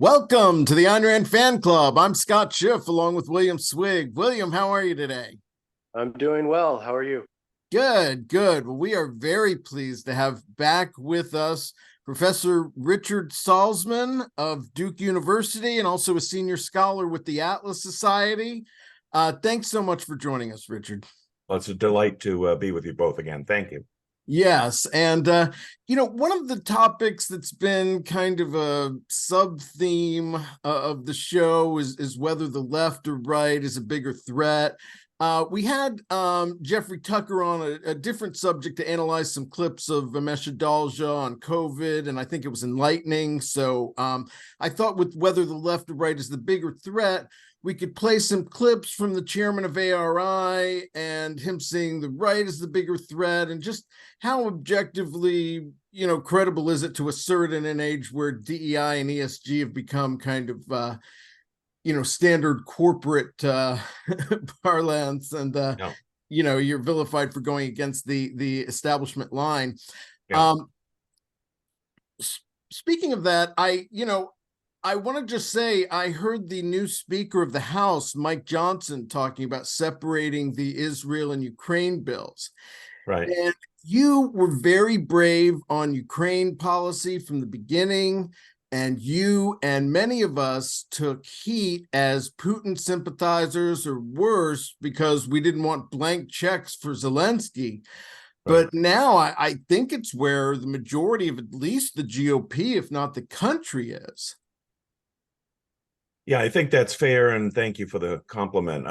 Welcome to the Ayn Rand Fan Club. I'm Scott Schiff along with William Swig. William, how are you today? I'm doing well. How are you? Good, good. Well, we are very pleased to have back with us Professor Richard Salsman of Duke University and also a senior scholar with the Atlas Society. Thanks so much for joining us, Richard. Well, it's a delight to be with you both again. Thank you. Yes. And, one of the topics that's been kind of a sub-theme of the show is whether the left or right is a bigger threat. We had Jeffrey Tucker on a different subject to analyze some clips of Amesh Adalja on COVID, and I think it was enlightening. So I thought with whether the left or right is the bigger threat, we could play some clips from the chairman of ARI and him saying the right is the bigger threat, and just how objectively, credible is it to assert in an age where DEI and ESG have become kind of, standard corporate parlance, and No. You're vilified for going against the establishment line. Yeah. Speaking of that, I want to just say I heard the new Speaker of the House, Mike Johnson, talking about separating the Israel and Ukraine bills. Right. And you were very brave on Ukraine policy from the beginning, and you and many of us took heat as Putin sympathizers, or worse, because we didn't want blank checks for Zelensky. Right. But now I think it's where the majority of at least the GOP, if not the country, is. Yeah, I think that's fair, and thank you for the compliment.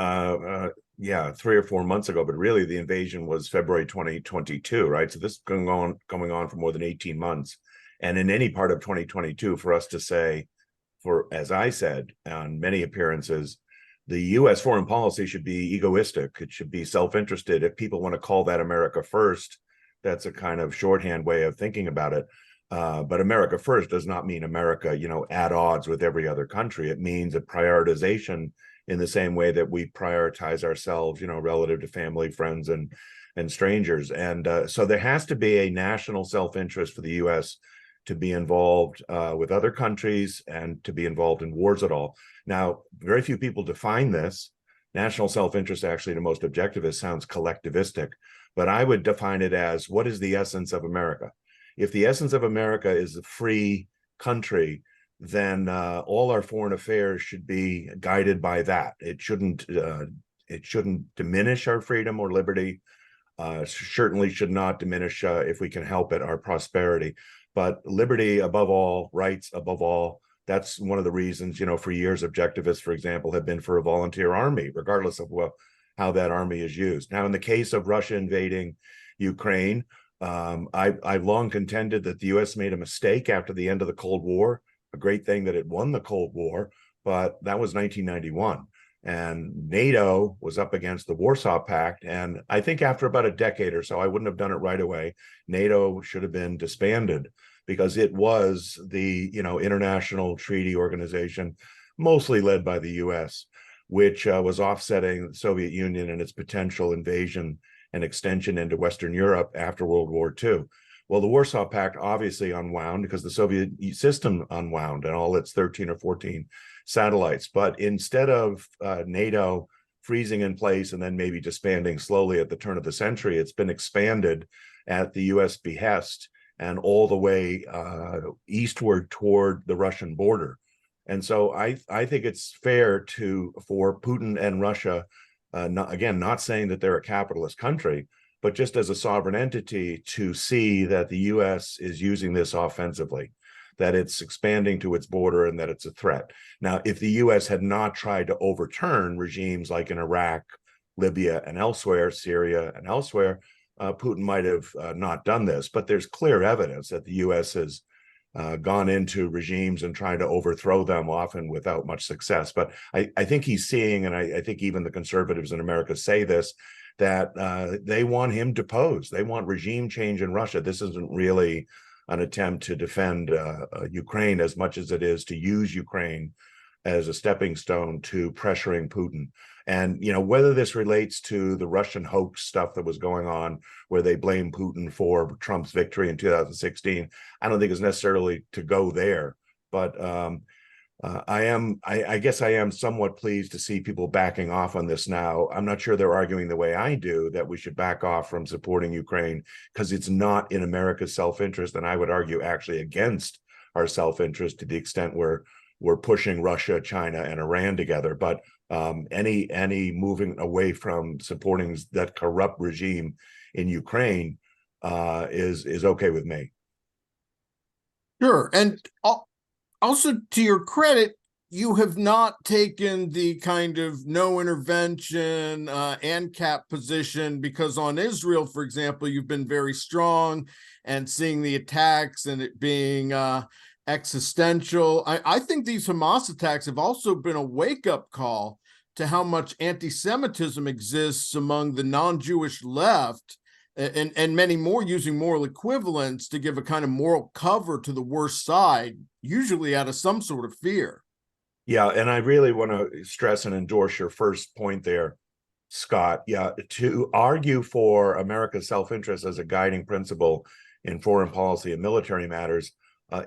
3 or 4 months ago, but really the invasion was February 2022, right? So this is going on for more than 18 months. And in any part of 2022, for us to say, as I said on many appearances, the U.S. foreign policy should be egoistic. It should be self-interested. If people want to call that America first, that's a kind of shorthand way of thinking about it. But America first does not mean America, at odds with every other country. It means a prioritization in the same way that we prioritize ourselves, relative to family, friends, and strangers. And so there has to be a national self-interest for the U.S. to be involved with other countries and to be involved in wars at all. Now, very few people define this. National self-interest, actually, to most objectivists, sounds collectivistic, but I would define it as, what is the essence of America? If the essence of America is a free country, then all our foreign affairs should be guided by that. It shouldn't diminish our freedom or liberty. Certainly should not diminish, if we can help it, our prosperity. But liberty above all, rights above all. That's one of the reasons, for years, objectivists, for example, have been for a volunteer army, regardless of how that army is used. Now, in the case of Russia invading Ukraine, I've long contended that the U.S. made a mistake after the end of the Cold War. A great thing that it won the Cold War, but that was 1991. And NATO was up against the Warsaw Pact. And I think after about a decade or so, I wouldn't have done it right away. NATO should have been disbanded, because it was the, international treaty organization, mostly led by the U.S., which was offsetting the Soviet Union and its potential invasion and extension into Western Europe after World War II. Well, the Warsaw Pact obviously unwound because the Soviet system unwound and all its 13 or 14 satellites. But instead of NATO freezing in place and then maybe disbanding slowly at the turn of the century, it's been expanded at the U.S. behest and all the way eastward toward the Russian border. And so I think it's fair for Putin and Russia, not saying that they're a capitalist country, but just as a sovereign entity, to see that the U.S. is using this offensively, that it's expanding to its border, and that it's a threat. Now, if the U.S. had not tried to overturn regimes like in Iraq, Libya, and elsewhere, Syria and elsewhere, Putin might have not done this. But there's clear evidence that the U.S. has gone into regimes and tried to overthrow them, often without much success. But I think he's seeing, and I think even the conservatives in America say this, that they want him deposed. They want regime change in Russia. This isn't really an attempt to defend Ukraine as much as it is to use Ukraine as a stepping stone to pressuring Putin. And, whether this relates to the Russian hoax stuff that was going on, where they blame Putin for Trump's victory in 2016, I don't think it's necessarily to go there. But I guess I am somewhat pleased to see people backing off on this now. I'm not sure they're arguing the way I do that we should back off from supporting Ukraine because it's not in America's self-interest, and I would argue actually against our self-interest to the extent we're pushing Russia, China, and Iran together. But any moving away from supporting that corrupt regime in Ukraine is okay with me. Sure. And also, to your credit, you have not taken the kind of no intervention ANCAP position, because on Israel, for example, you've been very strong and seeing the attacks and it being existential. I think these Hamas attacks have also been a wake-up call to how much anti-Semitism exists among the non-Jewish left, and many more using moral equivalents to give a kind of moral cover to the worst side, usually out of some sort of fear. Yeah, and I really want to stress and endorse your first point there, Scott. Yeah, to argue for America's self-interest as a guiding principle in foreign policy and military matters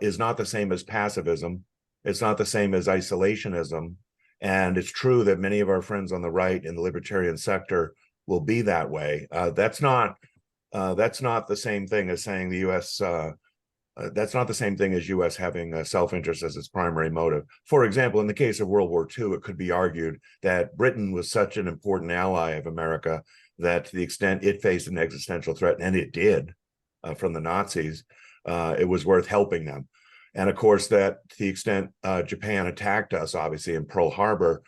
is not the same as pacifism. It's not the same as isolationism. And it's true that many of our friends on the right in the libertarian sector will be that way. That's not the same thing as saying the U.S. That's not the same thing as U.S. having self-interest as its primary motive. For example, in the case of World War II, it could be argued that Britain was such an important ally of America that to the extent it faced an existential threat, and it did from the Nazis, it was worth helping them. And of course, that to the extent Japan attacked us, obviously in Pearl Harbor,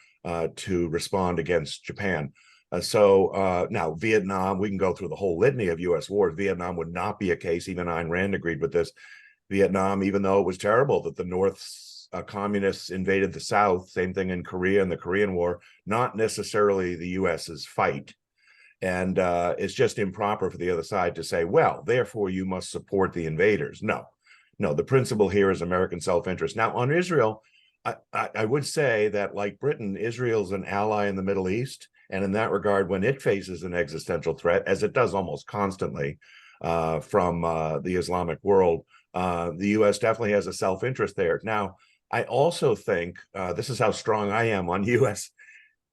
to respond against Japan. So now Vietnam, we can go through the whole litany of U.S. wars. Vietnam would not be a case. Even Ayn Rand agreed with this. Vietnam, even though it was terrible that the North communists invaded the South, same thing in Korea and the Korean War, not necessarily the U.S.'s fight. And it's just improper for the other side to say, well, therefore you must support the invaders. No, the principle here is American self-interest. Now on Israel, I would say that like Britain, Israel's an ally in the Middle East. And in that regard, when it faces an existential threat, as it does almost constantly from the Islamic world, the U.S. definitely has a self-interest there. Now, I also think this is how strong I am on U.S.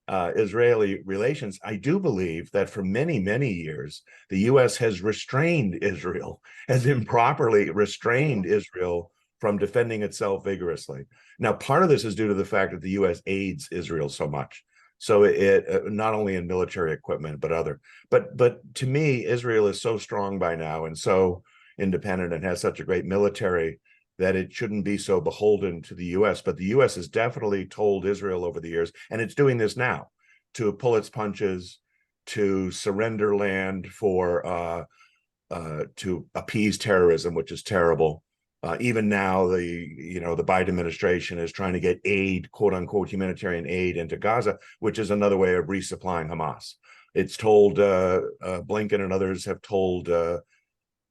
Israeli relations. I do believe that for many, many years, the U.S. has restrained Israel, has improperly restrained Israel from defending itself vigorously. Now, part of this is due to the fact that the U.S. aids Israel so much. So it not only in military equipment, but other. But to me, Israel is so strong by now and so independent and has such a great military that it shouldn't be so beholden to the U.S. But the U.S. has definitely told Israel over the years, and it's doing this now, to pull its punches, to surrender land for to appease terrorism, which is terrible. Even now, the Biden administration is trying to get aid, quote unquote, humanitarian aid into Gaza, which is another way of resupplying Hamas. It's told Blinken and others have told the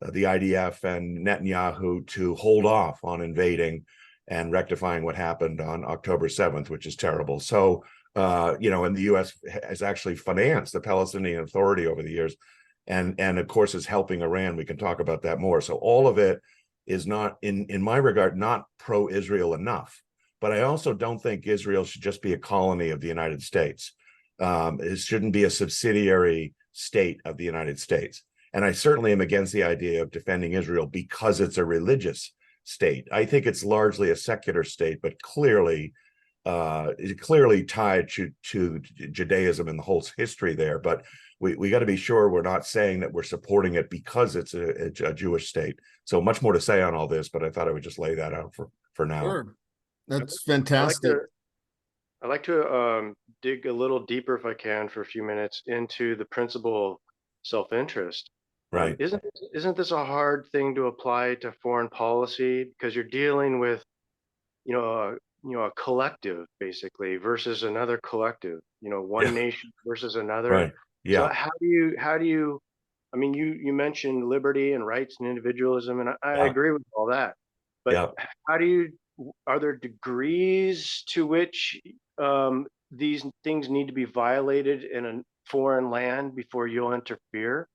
IDF and Netanyahu to hold off on invading and rectifying what happened on October 7th, which is terrible. So, and the U.S. has actually financed the Palestinian Authority over the years, and of course is helping Iran. We can talk about that more. So all of it is not, in my regard, not pro-Israel enough. But I also don't think Israel should just be a colony of the United States. It shouldn't be a subsidiary state of the United States. And I certainly am against the idea of defending Israel because it's a religious state. I think it's largely a secular state, but clearly tied to Judaism and the whole history there. But we got to be sure we're not saying that we're supporting it because it's a Jewish state. So much more to say on all this, but I thought I would just lay that out for now. Sure. That's fantastic. I'd like to dig a little deeper, if I can, for a few minutes into the principle of self-interest. Right. Isn't this a hard thing to apply to foreign policy, because you're dealing with, a collective basically versus another collective, one nation versus another. Right. Yeah. So how do you, I mean, you mentioned liberty and rights and individualism, and I agree with all that. But are there degrees to which these things need to be violated in a foreign land before you'll interfere?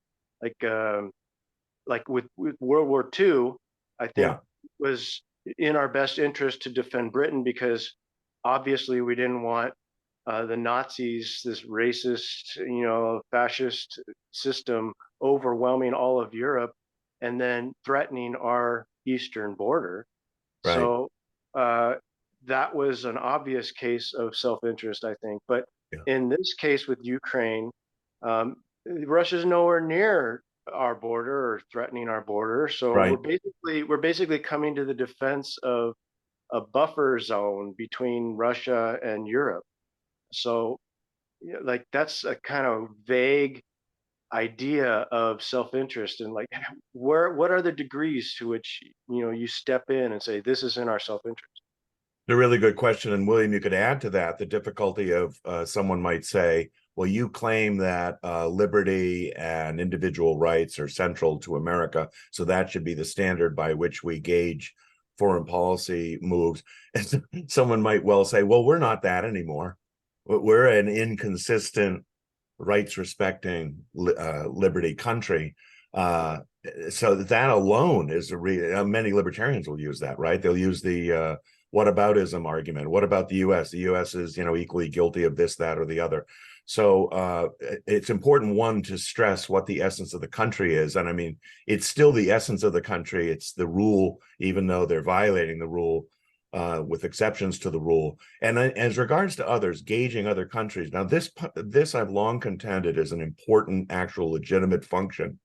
Like with World War II, I think it was in our best interest to defend Britain because obviously we didn't want the Nazis, this racist, fascist system overwhelming all of Europe and then threatening our eastern border. Right. So that was an obvious case of self-interest, I think. But in this case with Ukraine, Russia's nowhere near our border or threatening our border. So we're basically coming to the defense of a buffer zone between Russia and Europe. So like that's a kind of vague idea of self-interest, and like what are the degrees to which you step in and say this is in our self-interest? A really good question. And William, you could add to that the difficulty of someone might say, well, you claim that liberty and individual rights are central to America, so that should be the standard by which we gauge foreign policy moves. And someone might well say, well, we're not that anymore. We're an inconsistent, rights-respecting liberty country. So that alone is many libertarians will use that, right? They'll use the whataboutism argument. What about the U.S.? The U.S. is, equally guilty of this, that, or the other. So it's important, one, to stress what the essence of the country is. And I mean, it's still the essence of the country. It's the rule, even though they're violating the rule, with exceptions to the rule. And as regards to others, gauging other countries. Now, this I've long contended is an important, actual, legitimate function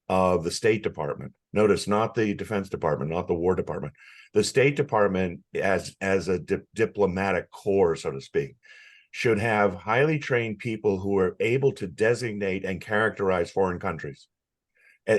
of the State Department. Notice, not the Defense Department, not the War Department. The State Department, as a diplomatic corps, so to speak, should have highly trained people who are able to designate and characterize foreign countries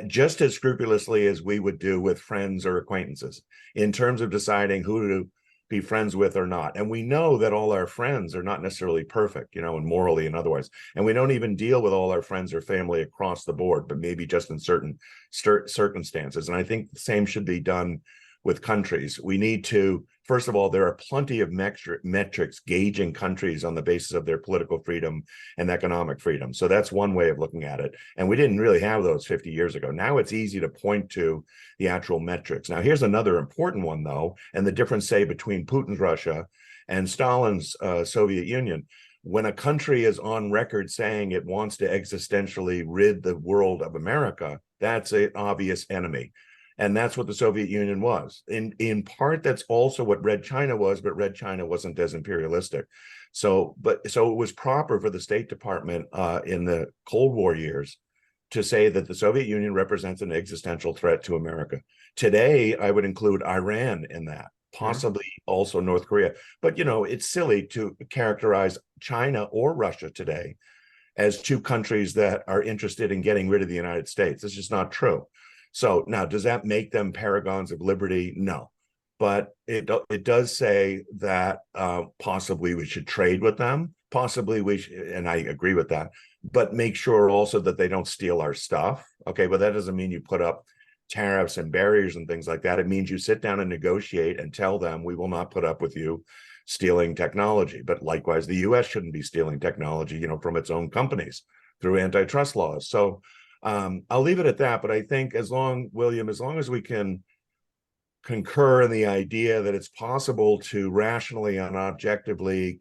just as scrupulously as we would do with friends or acquaintances in terms of deciding who to be friends with or not. And we know that all our friends are not necessarily perfect, and morally and otherwise. And we don't even deal with all our friends or family across the board, but maybe just in certain circumstances. And I think the same should be done with countries. We need to, first of all, there are plenty of metrics gauging countries on the basis of their political freedom and economic freedom. So that's one way of looking at it. And we didn't really have those 50 years ago. Now it's easy to point to the actual metrics. Now, here's another important one, though, and the difference, say, between Putin's Russia and Stalin's Soviet Union. When a country is on record saying it wants to existentially rid the world of America, that's an obvious enemy. And that's what the Soviet Union was. In part, that's also what Red China was, but Red China wasn't as imperialistic. So it was proper for the State Department in the Cold War years to say that the Soviet Union represents an existential threat to America. Today, I would include Iran in that, possibly also North Korea. But, it's silly to characterize China or Russia today as two countries that are interested in getting rid of the United States. It's just not true. So now, does that make them paragons of liberty? No, but it does say that possibly we should trade with them. Possibly we should, and I agree with that, but make sure also that they don't steal our stuff. Okay, but that doesn't mean you put up tariffs and barriers and things like that. It means you sit down and negotiate and tell them we will not put up with you stealing technology. But likewise, the U.S. shouldn't be stealing technology, from its own companies through antitrust laws. So I'll leave it at that, but I think William, as long as we can concur in the idea that it's possible to rationally and objectively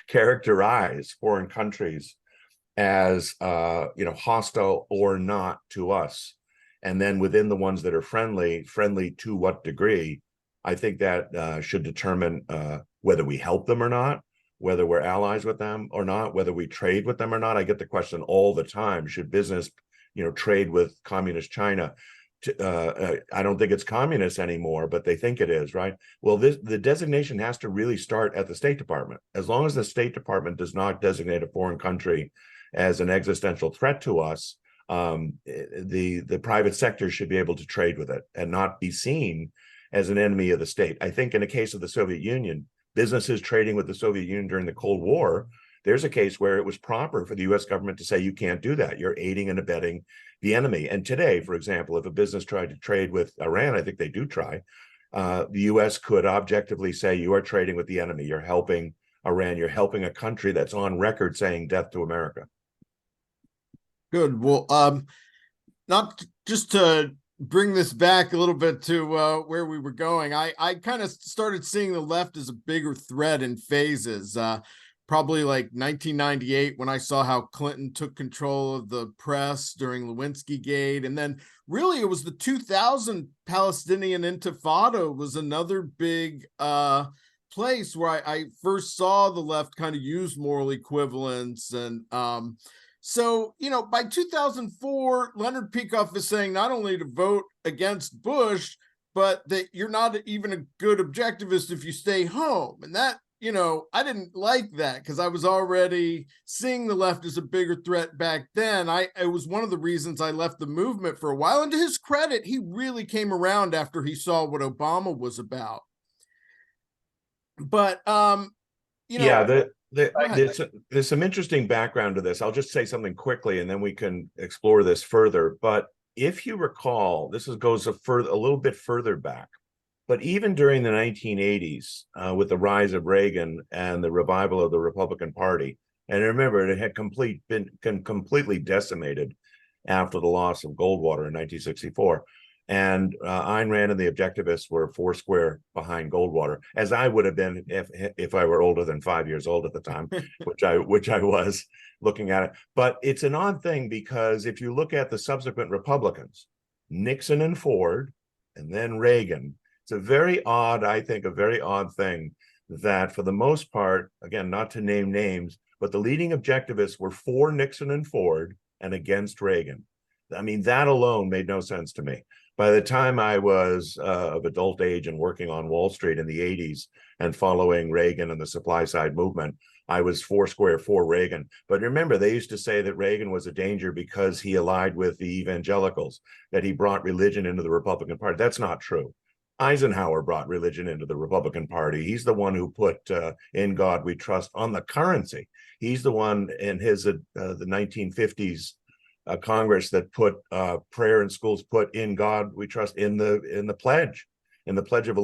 characterize foreign countries as, hostile or not to us, and then within the ones that are friendly to what degree, I think that should determine whether we help them or not, whether we're allies with them or not, whether we trade with them or not. I get the question all the time, should business, trade with communist China? I don't think it's communist anymore, but they think it is, right? Well, the designation has to really start at the State Department. As long as the State Department does not designate a foreign country as an existential threat to us, the private sector should be able to trade with it and not be seen as an enemy of the state. I think in the case of the Soviet Union, businesses trading with the Soviet Union during the Cold War, there's a case where it was proper for the U.S. government to say, you can't do that. You're aiding and abetting the enemy. And today, for example, if a business tried to trade with Iran, I think they do try, the U.S. could objectively say, you are trading with the enemy. You're helping Iran. You're helping a country that's on record saying death to America. Good. Well, not just to bring this back a little bit to where we were going, I kind of started seeing the left as a bigger threat in phases. Probably like 1998 when I saw how Clinton took control of the press during Lewinsky Gate. And then really it was the 2000 Palestinian Intifada was another big place where I first saw the left kind of use moral equivalence. And so, by 2004, Leonard Peikoff is saying not only to vote against Bush, but that you're not even a good objectivist if you stay home. And that, I didn't like that because I was already seeing the left as a bigger threat back then. It was one of the reasons I left the movement for a while. And to his credit, he really came around after he saw what Obama was about. But, yeah, there's some interesting background to this. I'll just say something quickly and then we can explore this further. But if you recall, goes a little bit further back. But even during the 1980s, with the rise of Reagan and the revival of the Republican Party, and remember, it had been completely decimated after the loss of Goldwater in 1964. And Ayn Rand and the Objectivists were foursquare behind Goldwater, as I would have been if I were older than 5 years old at the time, which I was looking at it. But it's an odd thing because if you look at the subsequent Republicans, Nixon and Ford, and then Reagan, it's a very odd thing that for the most part, again, not to name names, but the leading objectivists were for Nixon and Ford and against Reagan. I mean, that alone made no sense to me. By the time I was of adult age and working on Wall Street in the 80s and following Reagan and the supply side movement, I was foursquare for Reagan. But remember, they used to say that Reagan was a danger because he allied with the evangelicals, that he brought religion into the Republican Party. That's not true. Eisenhower brought religion into the Republican Party. He's the one who put "In God We Trust" on the currency. He's the one in his the 1950s Congress that put prayer in schools, put "In God We Trust" in the pledge of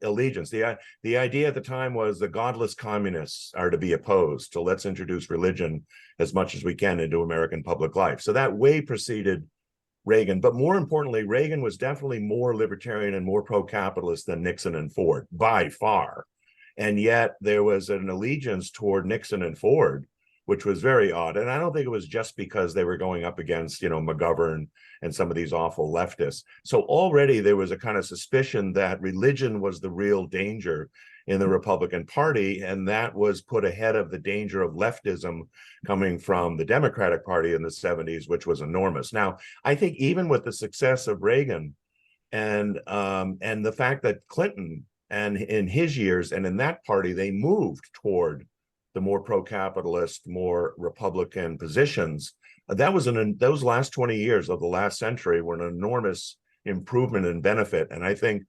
allegiance. The idea at the time was the godless communists are to be opposed. So let's introduce religion as much as we can into American public life. So that way preceded Reagan, but more importantly, Reagan was definitely more libertarian and more pro-capitalist than Nixon and Ford, by far. And yet there was an allegiance toward Nixon and Ford, which was very odd. And I don't think it was just because they were going up against, McGovern and some of these awful leftists. So already there was a kind of suspicion that religion was the real danger in the Republican Party, and that was put ahead of the danger of leftism coming from the Democratic Party in the 70s, which was enormous. Now, I think even with the success of Reagan and the fact that Clinton and in his years and in that party, they moved toward the more pro-capitalist, more Republican positions, those last 20 years of the last century were an enormous improvement and benefit. And I think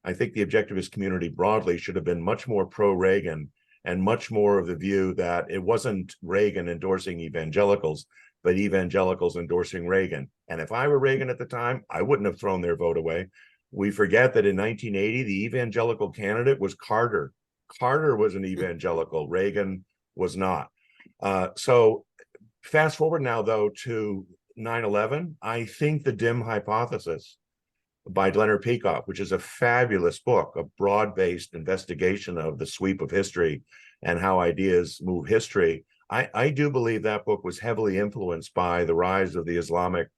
the objectivist community broadly should have been much more pro-Reagan and much more of the view that it wasn't Reagan endorsing evangelicals, but evangelicals endorsing Reagan. And if I were Reagan at the time, I wouldn't have thrown their vote away. We forget that in 1980, the evangelical candidate was Carter. Carter was an evangelical. Reagan was not. So fast forward now, though, to 9/11. I think The Dim Hypothesis by Leonard Peikoff, which is a fabulous book, a broad-based investigation of the sweep of history and how ideas move history. I do believe that book was heavily influenced by the rise of the Islamic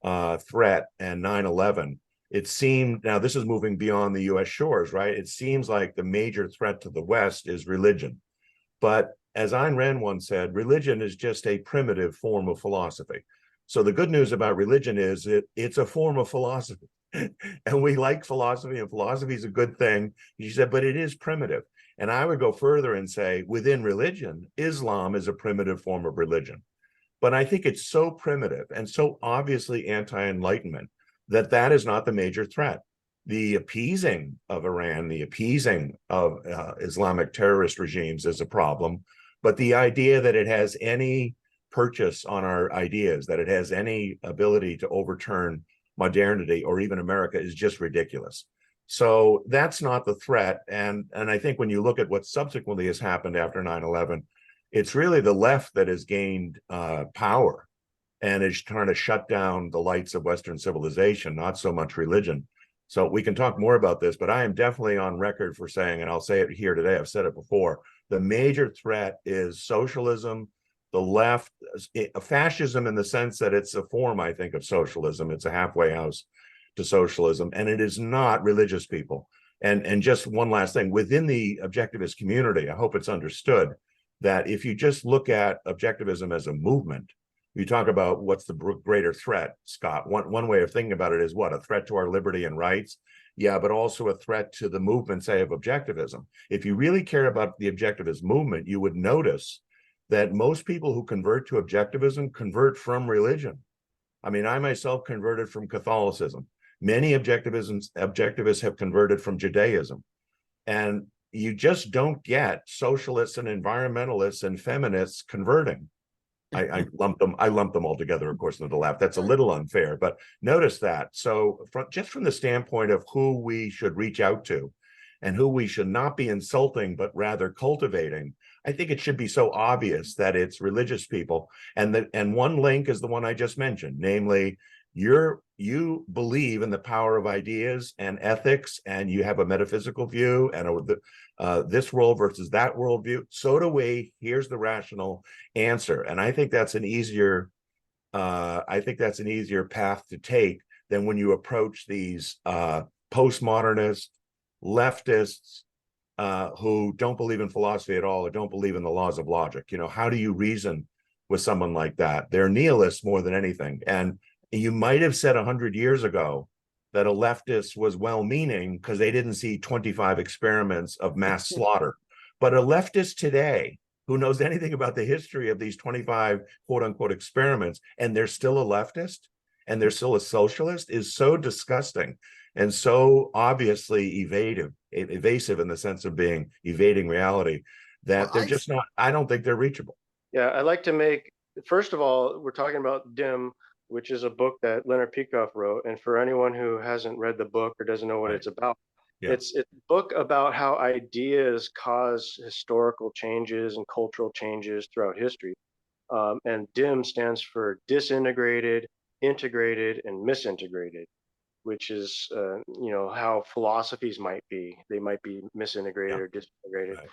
threat and 9/11. It seemed, now this is moving beyond the US shores, right? It seems like the major threat to the West is religion. But as Ayn Rand once said, religion is just a primitive form of philosophy. So the good news about religion is it's a form of philosophy. And we like philosophy, and philosophy is a good thing. She said, but it is primitive. And I would go further and say, within religion, Islam is a primitive form of religion. But I think it's so primitive and so obviously anti-enlightenment that is not the major threat. The appeasing of Iran, the appeasing of Islamic terrorist regimes is a problem. But the idea that it has any purchase on our ideas, that it has any ability to overturn modernity or even America is just ridiculous. So that's not the threat. And I think when you look at what subsequently has happened after 9/11, it's really the left that has gained power and is trying to shut down the lights of Western civilization, not so much religion. So we can talk more about this, but I am definitely on record for saying, and I'll say it here today, I've said it before, the major threat is socialism, the left, fascism in the sense that it's a form, I think, of socialism. It's a halfway house to socialism, and it is not religious people. And just one last thing, within the objectivist community, I hope it's understood that if you just look at objectivism as a movement, you talk about what's the greater threat, Scott. One way of thinking about it is what? A threat to our liberty and rights? Yeah, but also a threat to the movement, say, of objectivism. If you really care about the objectivist movement, you would notice that most people who convert to objectivism convert from religion. I mean, I myself converted from Catholicism. Many objectivists have converted from Judaism. And you just don't get socialists and environmentalists and feminists converting. I lump them all together, of course, into the left. That's a little unfair, but notice that. So just from the standpoint of who we should reach out to and who we should not be insulting, but rather cultivating, I think it should be so obvious that it's religious people. And one link is the one I just mentioned, namely, you believe in the power of ideas and ethics, and you have a metaphysical view and this world versus that worldview. So do we. Here's the rational answer, and I think that's an easier path to take than when you approach these postmodernists, leftists who don't believe in philosophy at all or don't believe in the laws of logic. You know, how do you reason with someone like that? They're nihilists more than anything, and you might have said 100 years ago that a leftist was well-meaning because they didn't see 25 experiments of mass slaughter. But a leftist today who knows anything about the history of these 25 quote-unquote experiments, and they're still a leftist and they're still a socialist, is so disgusting and so obviously evasive in the sense of being evading reality that they're just not, I don't think they're reachable. Yeah, I like to make, first of all, we're talking about DIM, which is a book that Leonard Peikoff wrote. And for anyone who hasn't read the book or doesn't know what it's about, it's a book about how ideas cause historical changes and cultural changes throughout history. And DIM stands for disintegrated, integrated, and misintegrated, which is, how philosophies might be. They might be misintegrated or disintegrated. Right.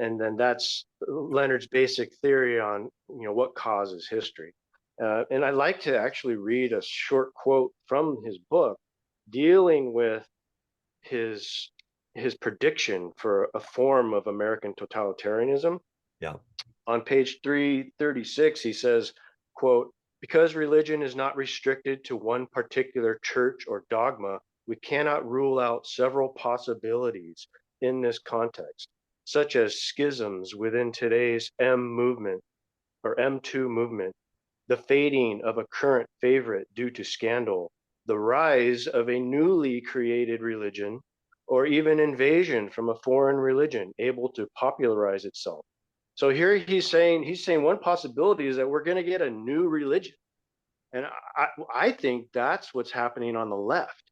And then that's Leonard's basic theory on, what causes history. And I'd like to actually read a short quote from his book dealing with his prediction for a form of American totalitarianism. Yeah. On page 336, he says, quote, "Because religion is not restricted to one particular church or dogma, we cannot rule out several possibilities in this context, such as schisms within today's M2 movement, the fading of a current favorite due to scandal, the rise of a newly created religion, or even invasion from a foreign religion able to popularize itself." So here he's saying one possibility is that we're going to get a new religion. And I think that's what's happening on the left.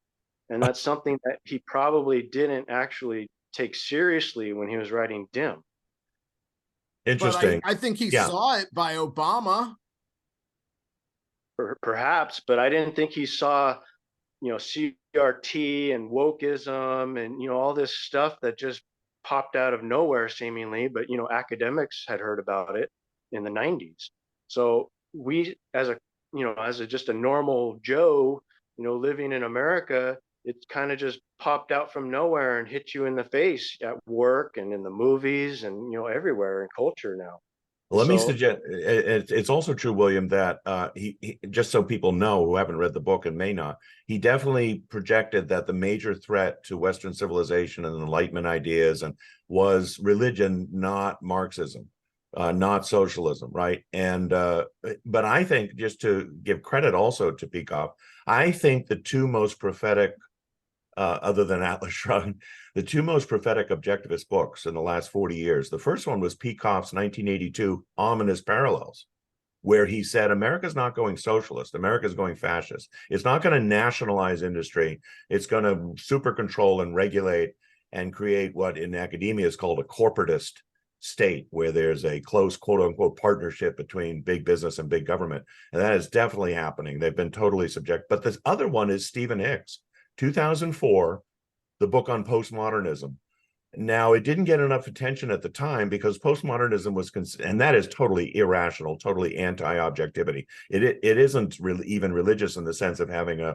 And that's something that he probably didn't actually take seriously when he was writing DIM. Interesting. But I think he saw it by Obama. Perhaps, but I didn't think he saw, CRT and wokeism and, all this stuff that just popped out of nowhere seemingly, but, academics had heard about it in the 90s. So we, as just a normal Joe, living in America, it kind of just popped out from nowhere and hit you in the face at work and in the movies and, everywhere in culture now. Let me suggest, it's also true, William, that he just so people know who haven't read the book and may not, he definitely projected that the major threat to Western civilization and Enlightenment ideas was religion, not Marxism, not socialism, right? And but I think, just to give credit also to Peikoff, I think the two most prophetic, other than Atlas Shrugged, the two most prophetic objectivist books in the last 40 years. The first one was Peikoff's 1982 Ominous Parallels, where he said, America's not going socialist, America's going fascist. It's not going to nationalize industry. It's going to super control and regulate and create what in academia is called a corporatist state where there's a close quote unquote partnership between big business and big government. And that is definitely happening. They've been totally subject. But this other one is Stephen Hicks, 2004, the book on postmodernism. Now, it didn't get enough attention at the time because postmodernism was, and that is totally irrational, totally anti-objectivity. It isn't really even religious in the sense of having a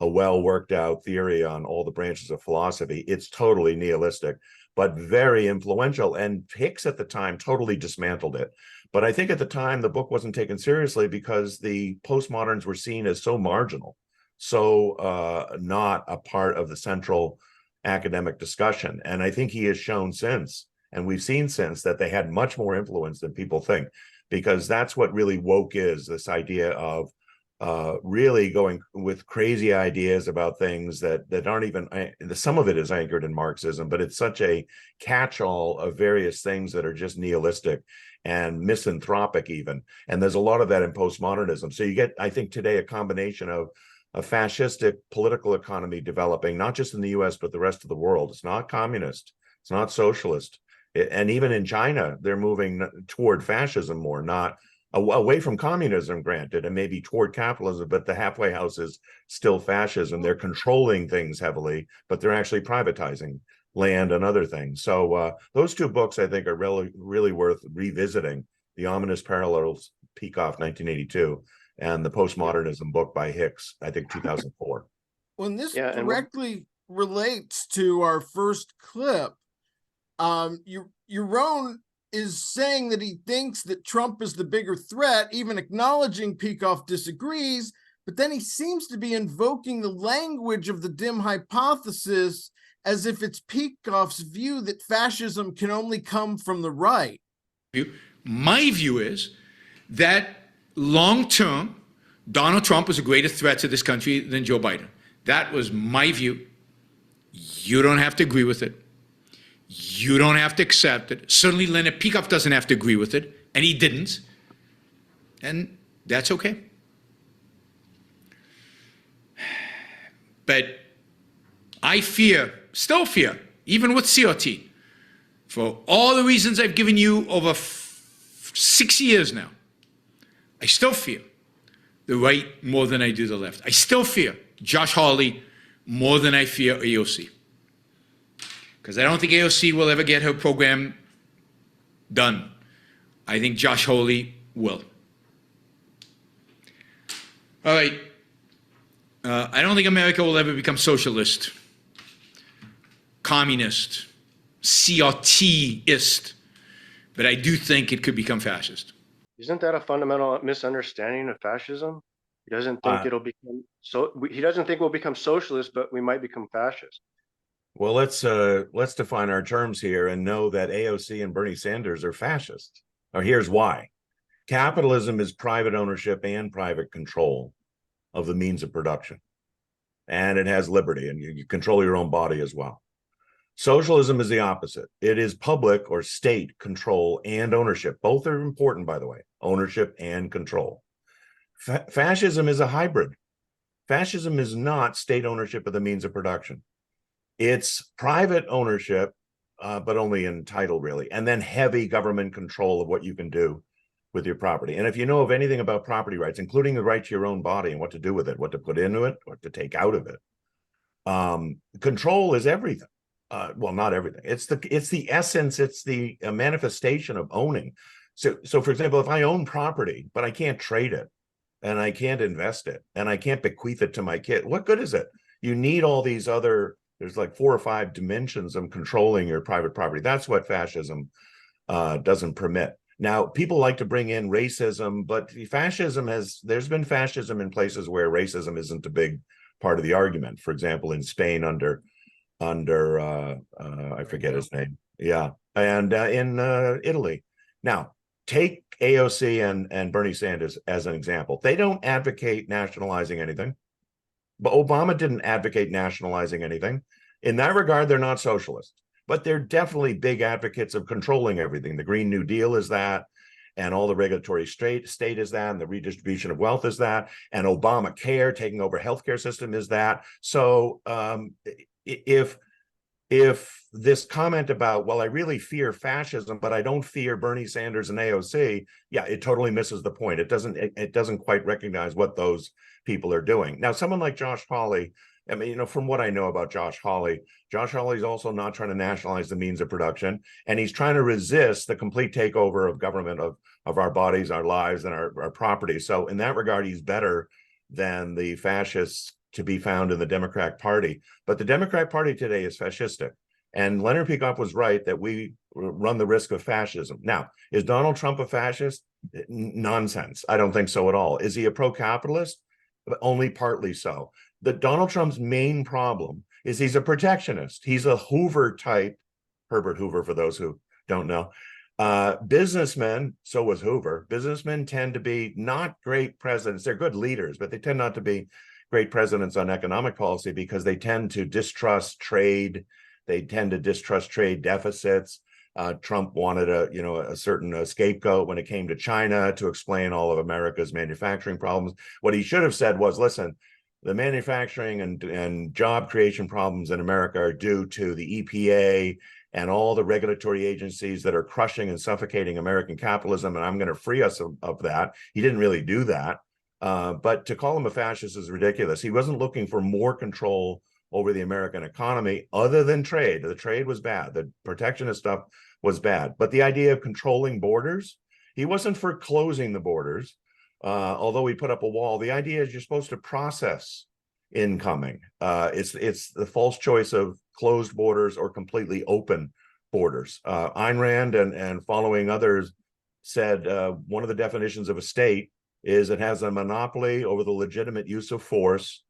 well worked out theory on all the branches of philosophy. It's totally nihilistic, but very influential. And Hicks at the time totally dismantled it. But I think at the time the book wasn't taken seriously because the postmoderns were seen as so marginal, so not a part of the central academic discussion. And I think he has shown since, and we've seen since, that they had much more influence than people think, because that's what really woke is, this idea of really going with crazy ideas about things that aren't even, some of it is anchored in Marxism, but it's such a catch-all of various things that are just nihilistic and misanthropic even. And there's a lot of that in postmodernism. So you get, I think today, a combination of a fascistic political economy developing, not just in the US, but the rest of the world. It's not communist, it's not socialist. And even in China, they're moving toward fascism more, not away from communism, granted, and maybe toward capitalism, but the halfway house is still fascism. They're controlling things heavily, but they're actually privatizing land and other things. So those two books, I think, are really, really worth revisiting. The Ominous Parallels, Peikoff, 1982, and the Postmodernism book by Hicks, I think 2004. When this directly relates to our first clip, Yaron is saying that he thinks that Trump is the bigger threat, even acknowledging Peikoff disagrees, but then he seems to be invoking the language of the dim hypothesis as if it's Peikoff's view that fascism can only come from the right. My view is that long-term, Donald Trump was a greater threat to this country than Joe Biden. That was my view. You don't have to agree with it. You don't have to accept it. Certainly Leonard Peikoff doesn't have to agree with it, and he didn't. And that's okay. But I fear, still fear, even with CRT, for all the reasons I've given you over 6 years now, I still fear the right more than I do the left. I still fear Josh Hawley more than I fear AOC. Because I don't think AOC will ever get her program done. I think Josh Hawley will. All right. I don't think America will ever become socialist, communist, CRT-ist, but I do think it could become fascist. Isn't that a fundamental misunderstanding of fascism? He doesn't think it'll become he doesn't think we'll become socialist, but we might become fascist. Well, let's define our terms here and know that AOC and Bernie Sanders are fascists. Now, here's why. Capitalism is private ownership and private control of the means of production. And it has liberty, and you control your own body as well. Socialism is the opposite. It is public or state control and ownership. Both are important, by the way, ownership and control. Fascism is a hybrid. Fascism is not state ownership of the means of production. It's private ownership, but only in title, really, and then heavy government control of what you can do with your property. And if you know of anything about property rights, including the right to your own body and what to do with it, what to put into it, what to take out of it, control is everything. Well, not everything. It's the essence. It's the manifestation of owning. So for example, if I own property, but I can't trade it, and I can't invest it, and I can't bequeath it to my kid, what good is it? You need all these other. There's like 4 or 5 dimensions of controlling your private property. That's what fascism doesn't permit. Now, people like to bring in racism, but there's been fascism in places where racism isn't a big part of the argument. For example, in Spain under I forget his name. Yeah. And in Italy. Now, take AOC and Bernie Sanders as an example. They don't advocate nationalizing anything. But Obama didn't advocate nationalizing anything. In that regard, they're not socialist, but they're definitely big advocates of controlling everything. The Green New Deal is that, and all the regulatory state is that, and the redistribution of wealth is that, and Obamacare, taking over healthcare system, is that. So if if this comment about, well, I really fear fascism, but I don't fear Bernie Sanders and AOC, yeah, it totally misses the point. It doesn't quite recognize what those people are doing. Now, someone like Josh Hawley, I mean, you know, from what I know about Josh Hawley's also not trying to nationalize the means of production, and he's trying to resist the complete takeover of government of our bodies, our lives, and our property. So in that regard, he's better than the fascists to be found in the Democratic Party. But the Democratic Party today is fascistic. And Leonard Peikoff was right that we run the risk of fascism. Now, is Donald Trump a fascist? Nonsense. I don't think so at all. Is he a pro-capitalist? Only partly so. Donald Trump's main problem is he's a protectionist. He's a Hoover type, Herbert Hoover, for those who don't know. Businessmen, so was Hoover. Businessmen tend to be not great presidents. They're good leaders, but they tend not to be great presidents on economic policy because they tend to distrust trade. They tend to distrust trade deficits. Trump wanted a certain scapegoat when it came to China to explain all of America's manufacturing problems. What he should have said was, listen, the manufacturing and job creation problems in America are due to the EPA and all the regulatory agencies that are crushing and suffocating American capitalism, and I'm going to free us of that. He didn't really do that. But to call him a fascist is ridiculous. He wasn't looking for more control over the American economy other than trade. The trade was bad. The protectionist stuff was bad. But the idea of controlling borders, he wasn't for closing the borders. Although he put up a wall, the idea is you're supposed to process incoming. It's the false choice of closed borders or completely open borders. Ayn Rand and following others said one of the definitions of a state is it has a monopoly over the legitimate use of force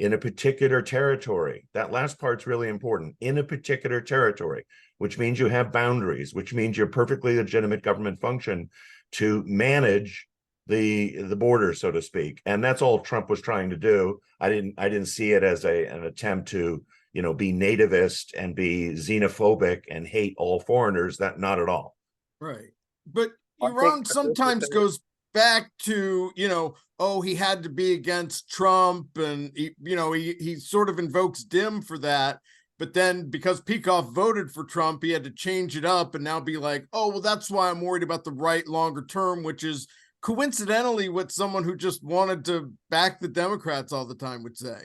in a particular territory. That last part's really important. In a particular territory, which means you have boundaries, which means you're perfectly legitimate government function to manage the border, so to speak. And that's all Trump was trying to do. I didn't see it as an attempt to, be nativist and be xenophobic and hate all foreigners. That not at all. Right. But Yaron sometimes goes back to, he had to be against Trump, and he sort of invokes Dim for that. But then because Peikoff voted for Trump, he had to change it up and now be like, oh, well, that's why I'm worried about the right longer term, which is coincidentally what someone who just wanted to back the Democrats all the time would say.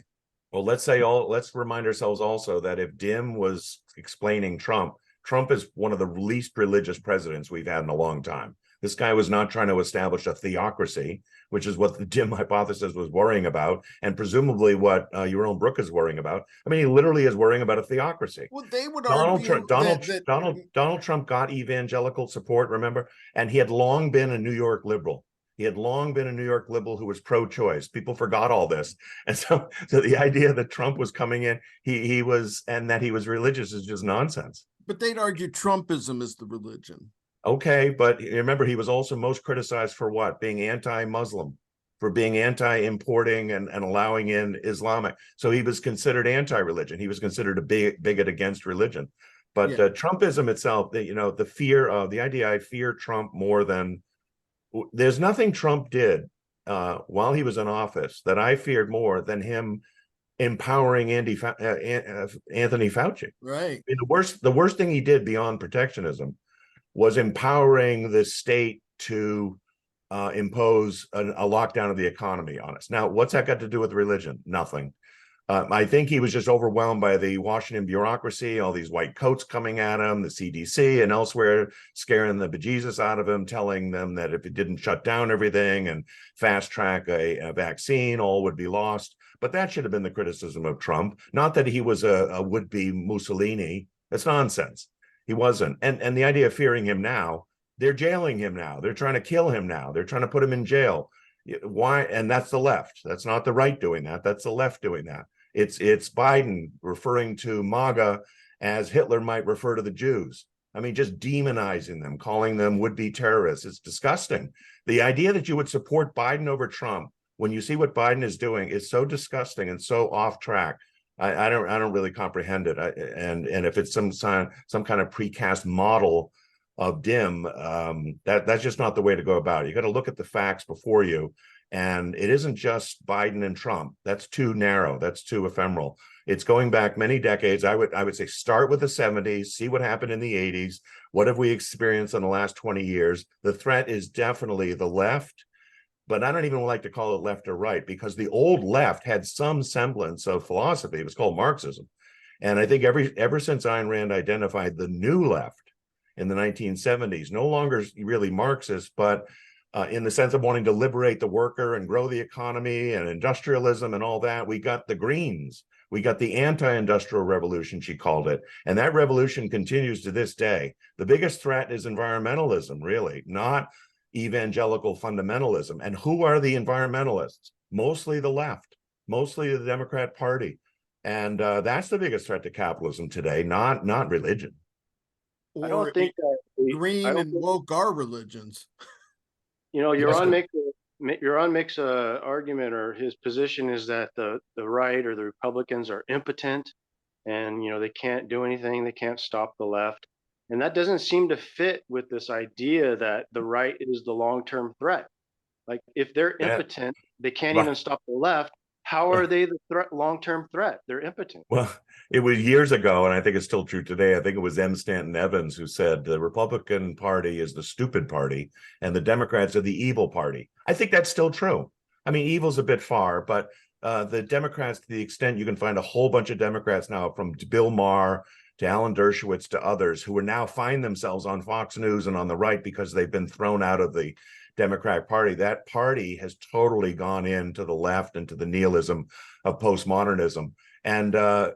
Well, let's remind ourselves also that if Dim was explaining Trump is one of the least religious presidents we've had in a long time. This guy was not trying to establish a theocracy, which is what the Dim hypothesis was worrying about, and presumably what Yaron Brook is worrying about. I mean, he literally is worrying about a theocracy. Well, they would argue Donald Trump got evangelical support, remember? And he had long been a New York liberal. He had long been a New York liberal who was pro-choice. People forgot all this. And so the idea that Trump was coming in, and that he was religious is just nonsense. But they'd argue Trumpism is the religion. Okay, but remember, he was also most criticized for what? Being anti-Muslim, for being anti-importing and allowing in Islamic. So he was considered anti-religion. He was considered a bigot against religion. But Trumpism itself, the fear of the idea, I fear Trump more than, there's nothing Trump did while he was in office that I feared more than him empowering Anthony Fauci. Right. I mean, the worst thing he did beyond protectionism was empowering the state to impose a lockdown of the economy on us. Now, what's that got to do with religion? Nothing. I think he was just overwhelmed by the Washington bureaucracy, all these white coats coming at him, the CDC and elsewhere, scaring the bejesus out of him, telling them that if it didn't shut down everything and fast track a vaccine, all would be lost. But that should have been the criticism of Trump, not that he was a would-be Mussolini. That's nonsense. He wasn't. And the idea of fearing him now, they're jailing him now. They're trying to kill him now. They're trying to put him in jail. Why? And that's the left. That's not the right doing that. That's the left doing that. It's Biden referring to MAGA as Hitler might refer to the Jews. I mean, just demonizing them, calling them would-be terrorists. It's disgusting. The idea that you would support Biden over Trump when you see what Biden is doing is so disgusting and so off track. I don't really comprehend it. And if it's some kind of precast model of Dim, that's just not the way to go about it. You got to look at the facts before you. And it isn't just Biden and Trump. That's too narrow. That's too ephemeral. It's going back many decades. I would say start with the 70s, see what happened in the 80s. What have we experienced in the last 20 years? The threat is definitely the left, but I don't even like to call it left or right, because the old left had some semblance of philosophy. It was called Marxism. And I think ever since Ayn Rand identified the new left in the 1970s, no longer really Marxist, but in the sense of wanting to liberate the worker and grow the economy and industrialism and all that, we got the Greens. We got the anti-industrial revolution, she called it. And that revolution continues to this day. The biggest threat is environmentalism, really, not evangelical fundamentalism. And who are the environmentalists? Mostly the left, mostly the Democrat Party. And that's the biggest threat to capitalism today, not religion. Or I don't think that green and woke are religions. You know, Yaron makes a argument, or his position is that the right or the Republicans are impotent, and you know they can't do anything, they can't stop the left, and that doesn't seem to fit with this idea that the right is the long-term threat. Like if they're impotent, they can't even stop the left. How are they the long-term threat? They're impotent. Well, it was years ago, and I think it's still true today. I think it was M. Stanton Evans who said the Republican Party is the stupid party and the Democrats are the evil party. I think that's still true. I mean, evil's a bit far, but the Democrats, to the extent you can find a whole bunch of Democrats now, from Bill Maher to Alan Dershowitz to others, who are now find themselves on Fox News and on the right because they've been thrown out of the Democratic Party. That party has totally gone into the left and to the nihilism of postmodernism. And I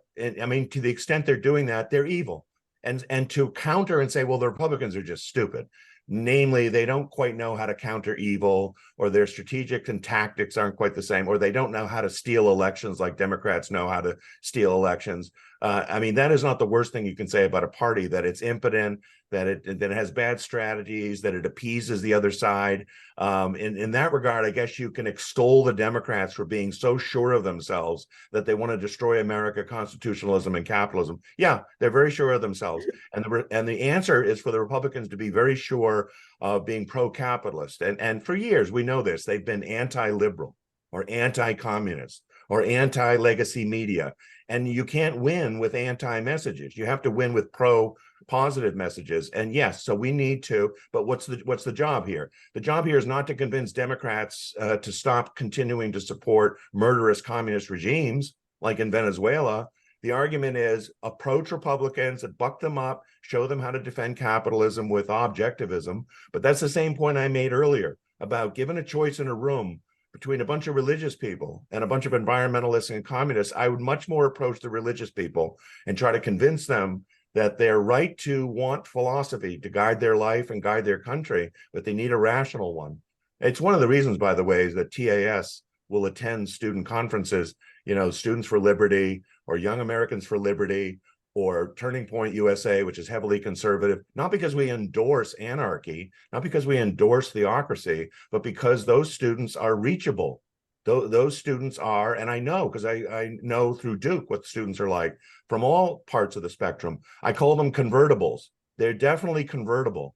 mean, to the extent they're doing that, they're evil. And to counter and say, well, the Republicans are just stupid. Namely, they don't quite know how to counter evil, or their strategic and tactics aren't quite the same, or they don't know how to steal elections like Democrats know how to steal elections. I mean, that is not the worst thing you can say about a party, that it's impotent, that it has bad strategies, that it appeases the other side. In that regard, I guess you can extol the Democrats for being so sure of themselves that they want to destroy America, constitutionalism, and capitalism. Yeah, they're very sure of themselves. And the answer is for the Republicans to be very sure of being pro-capitalist. And for years, we know this, they've been anti-liberal or anti-communist or anti-legacy media. And you can't win with anti-messages. You have to win with pro-positive messages. And yes, so we need to, but what's the job here? The job here is not to convince Democrats to stop continuing to support murderous communist regimes like in Venezuela. The argument is approach Republicans and buck them up, show them how to defend capitalism with objectivism. But that's the same point I made earlier about given a choice in a room between a bunch of religious people and a bunch of environmentalists and communists, I would much more approach the religious people and try to convince them that they're right to want philosophy to guide their life and guide their country, but they need a rational one. It's one of the reasons, by the way, is that TAS will attend student conferences, you know, Students for Liberty or Young Americans for Liberty or Turning Point USA, which is heavily conservative, not because we endorse anarchy, not because we endorse theocracy, but because those students are reachable. Those students are, and I know, because I know through Duke what students are like from all parts of the spectrum. I call them convertibles. They're definitely convertible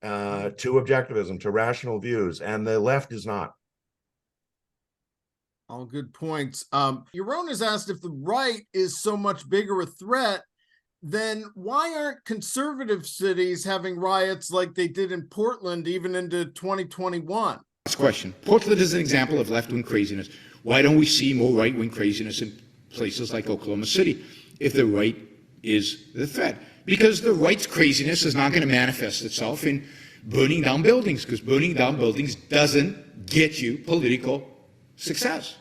to objectivism, to rational views, and the left is not. All good points. Yaron has asked if the right is so much bigger a threat, then why aren't conservative cities having riots like they did in Portland even into 2021? Last question. Portland is an example of left-wing craziness. Why don't we see more right-wing craziness in places like Oklahoma City if the right is the threat? Because the right's craziness is not going to manifest itself in burning down buildings, because burning down buildings doesn't get you political success.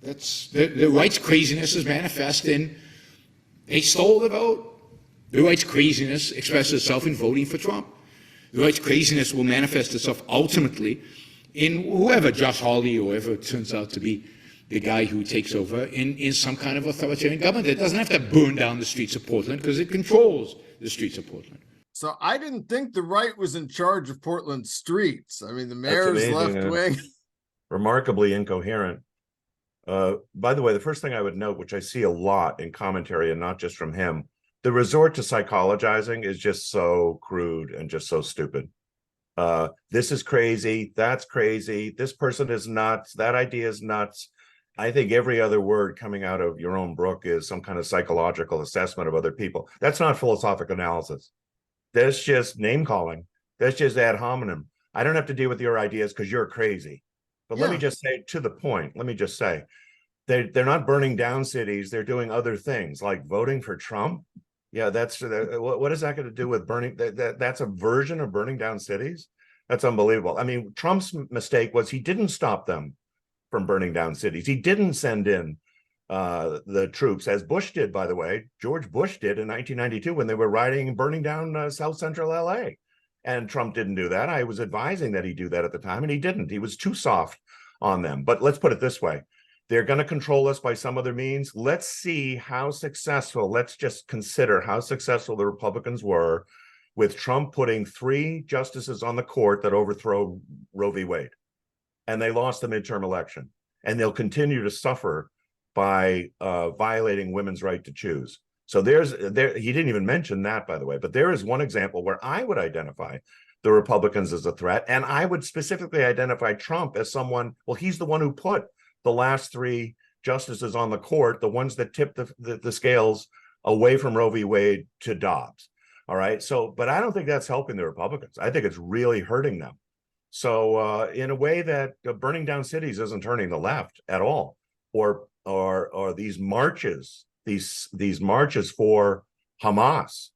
That's the right's craziness is manifest in they stole the vote. The right's craziness expresses itself in voting for Trump. The right's craziness will manifest itself ultimately in whoever, Josh Hawley or whoever it turns out to be the guy who takes over in some kind of authoritarian government. It doesn't have to burn down the streets of Portland because it controls the streets of Portland. So I didn't think the right was in charge of Portland streets. I mean, the mayor's left wing. Remarkably incoherent. By the way, the first thing I would note, which I see a lot in commentary and not just from him, the resort to psychologizing is just so crude and just so stupid. This is crazy. That's crazy. This person is nuts. That idea is nuts. I think every other word coming out of your own Brook is some kind of psychological assessment of other people. That's not philosophical analysis. That's just name calling. That's just ad hominem. I don't have to deal with your ideas because you're crazy. But let me just say, to the point, let me just say, they're not burning down cities. They're doing other things like voting for Trump. Yeah, that's what is that going to do with burning? That's a version of burning down cities. That's unbelievable. I mean, Trump's mistake was he didn't stop them from burning down cities. He didn't send in the troops, as Bush did, by the way. George Bush did in 1992 when they were rioting and burning down South Central LA. And Trump didn't do that. I was advising that he do that at the time, and he didn't. He was too soft on them. But let's put it this way. They're going to control us by some other means. Let's see how successful, let's just consider how successful the Republicans were with Trump putting 3 justices on the court that overthrow Roe v. Wade. And they lost the midterm election. And they'll continue to suffer by violating women's right to choose. So he didn't even mention that, by the way, but there is one example where I would identify the Republicans as a threat. And I would specifically identify Trump as someone, well, he's the one who put the last 3 justices on the court, the ones that tipped the scales away from Roe v. Wade to Dobbs. All right. So, but I don't think that's helping the Republicans. I think it's really hurting them. So in a way that burning down cities isn't turning the left at all, or these marches, these marches for Hamas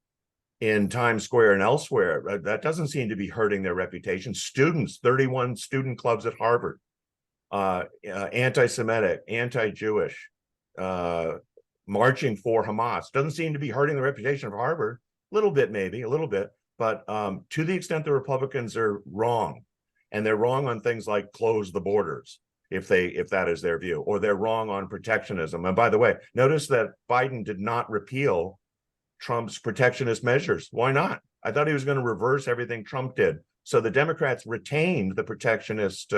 in Times Square and elsewhere, that doesn't seem to be hurting their reputation. Students, 31 student clubs at Harvard, anti-Semitic, anti-Jewish, marching for Hamas, doesn't seem to be hurting the reputation of Harvard. A little bit, maybe a little bit, but to the extent the Republicans are wrong, and they're wrong on things like close the borders, if that is their view, or they're wrong on protectionism. And by the way, notice that Biden did not repeal Trump's protectionist measures. Why not? I thought he was going to reverse everything Trump did. So the Democrats retained the protectionist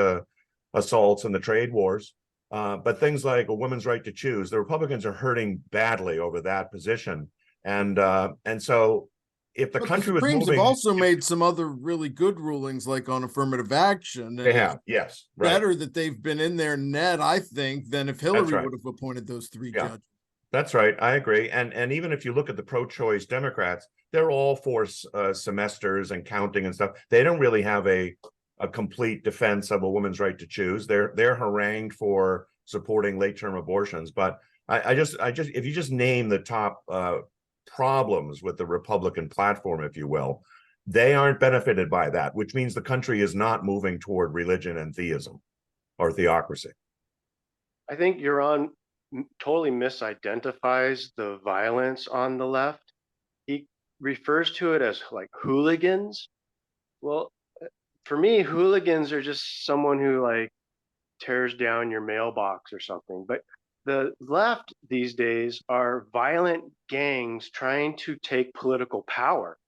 assaults and the trade wars, but things like a woman's right to choose, the Republicans are hurting badly over that position. And so if the country was moving, have also made some other really good rulings, like on affirmative action. They have, yes, right. Better that they've been in their net, I think, than if Hillary would have appointed those 3 judges. That's right. I agree. And even if you look at the pro-choice Democrats, they're all for semesters and counting and stuff. They don't really have a complete defense of a woman's right to choose. They're harangued for supporting late-term abortions. But I just if you just name the top problems with the Republican platform, if you will, they aren't benefited by that, which means the country is not moving toward religion and theism or theocracy. I think Yaron totally misidentifies the violence on the left. He refers to it as like hooligans. Well, for me, hooligans are just someone who like tears down your mailbox or something. But the left these days are violent gangs trying to take political power.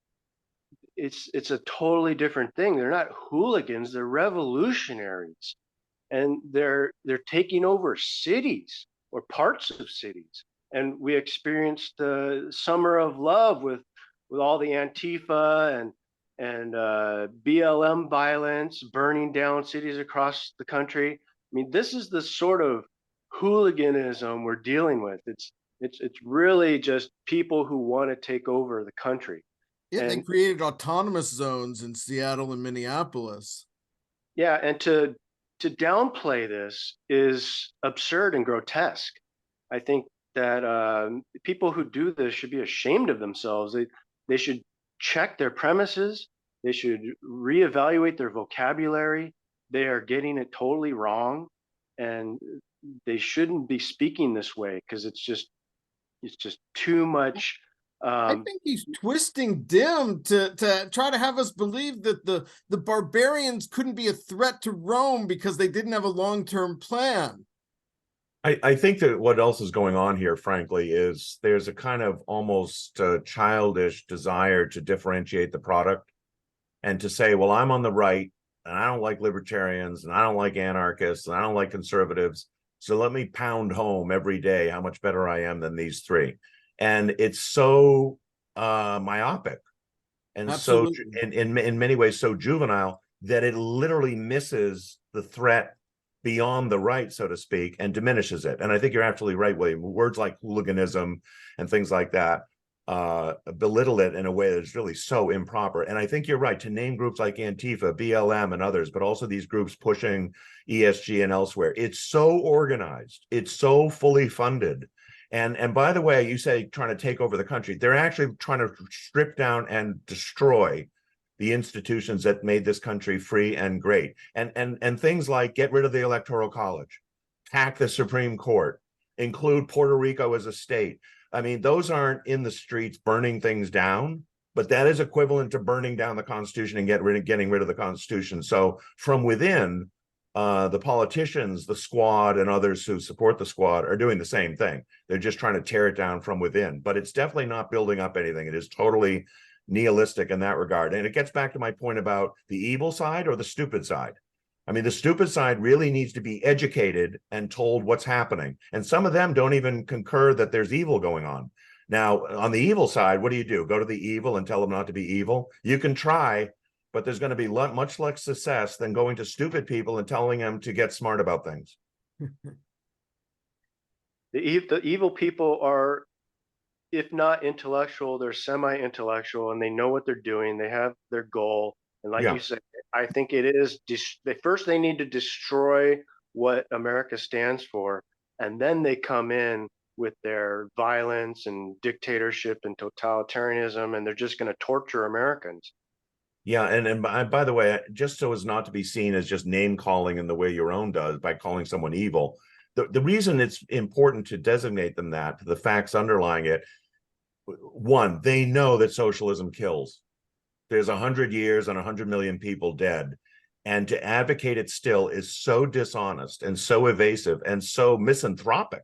It's a totally different thing. They're not hooligans, they're revolutionaries. And they're taking over cities or parts of cities. And we experienced the summer of love with all the Antifa and BLM violence, burning down cities across the country. I mean, this is the sort of hooliganism we're dealing with. It's really just people who want to take over the country. Yeah, and they created autonomous zones in Seattle and Minneapolis. Yeah, and to downplay this is absurd and grotesque. I think that people who do this should be ashamed of themselves. They should check their premises. They should reevaluate their vocabulary. They are getting it totally wrong, and they shouldn't be speaking this way because it's just too much. I think he's twisting Dim to try to have us believe that the barbarians couldn't be a threat to Rome because they didn't have a long-term plan. I think that what else is going on here, frankly, is there's a kind of almost childish desire to differentiate the product and to say, well, I'm on the right and I don't like libertarians and I don't like anarchists and I don't like conservatives. So let me pound home every day how much better I am than these 3. And it's so myopic and Absolutely. So in many ways so juvenile that it literally misses the threat beyond the right, so to speak, and diminishes it. And I think you're absolutely right, William. Words like hooliganism and things like that belittle it in a way that's really so improper. And I think you're right to name groups like Antifa, BLM, and others, but also these groups pushing ESG and elsewhere. It's so organized. It's so fully funded. And by the way, you say trying to take over the country. They're actually trying to strip down and destroy the institutions that made this country free and great. And things like get rid of the Electoral College, hack the Supreme Court, include Puerto Rico as a state. I mean, those aren't in the streets burning things down, but that is equivalent to burning down the Constitution and getting rid of the Constitution. So from within, the politicians, the squad, and others who support the squad are doing the same thing. They're just trying to tear it down from within, but it's definitely not building up anything. It is totally nihilistic in that regard. And it gets back to my point about the evil side or the stupid side. I mean, the stupid side really needs to be educated and told what's happening. And some of them don't even concur that there's evil going on. Now, on the evil side, what do? Go to the evil and tell them not to be evil? You can try, but there's going to be much less success than going to stupid people and telling them to get smart about things. The evil people are, if not intellectual, they're semi-intellectual, and they know what they're doing. They have their goal. And like you said, I think it is, they need to destroy what America stands for, and then they come in with their violence and dictatorship and totalitarianism, and they're just going to torture Americans. Yeah, and by the way, just so as not to be seen as just name calling in the way Yaron does by calling someone evil, the reason it's important to designate them that, the facts underlying it, one, they know that socialism kills. There's 100 years and 100 million people dead. And to advocate it still is so dishonest and so evasive and so misanthropic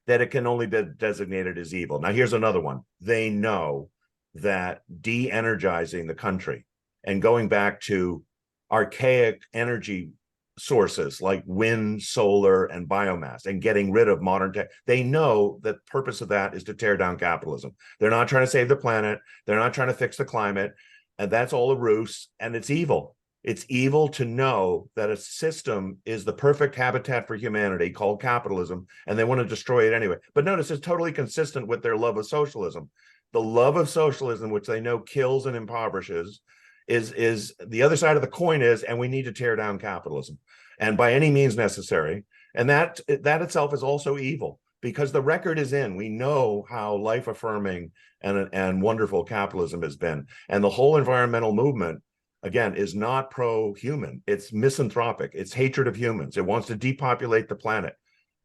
that it can only be designated as evil. Now, here's another one. They know that de-energizing the country and going back to archaic energy sources like wind, solar, and biomass, and getting rid of modern tech, they know that the purpose of that is to tear down capitalism. They're not trying to save the planet. They're not trying to fix the climate. And that's all a ruse, and it's evil. It's evil to know that a system is the perfect habitat for humanity called capitalism, and they want to destroy it anyway. But notice it's totally consistent with their love of socialism. The love of socialism, which they know kills and impoverishes, is the other side of the coin is, and we need to tear down capitalism, and by any means necessary. And that itself is also evil, because the record is in. We know how life-affirming and wonderful capitalism has been. And the whole environmental movement, again, is not pro-human. It's misanthropic. It's hatred of humans. It wants to depopulate the planet.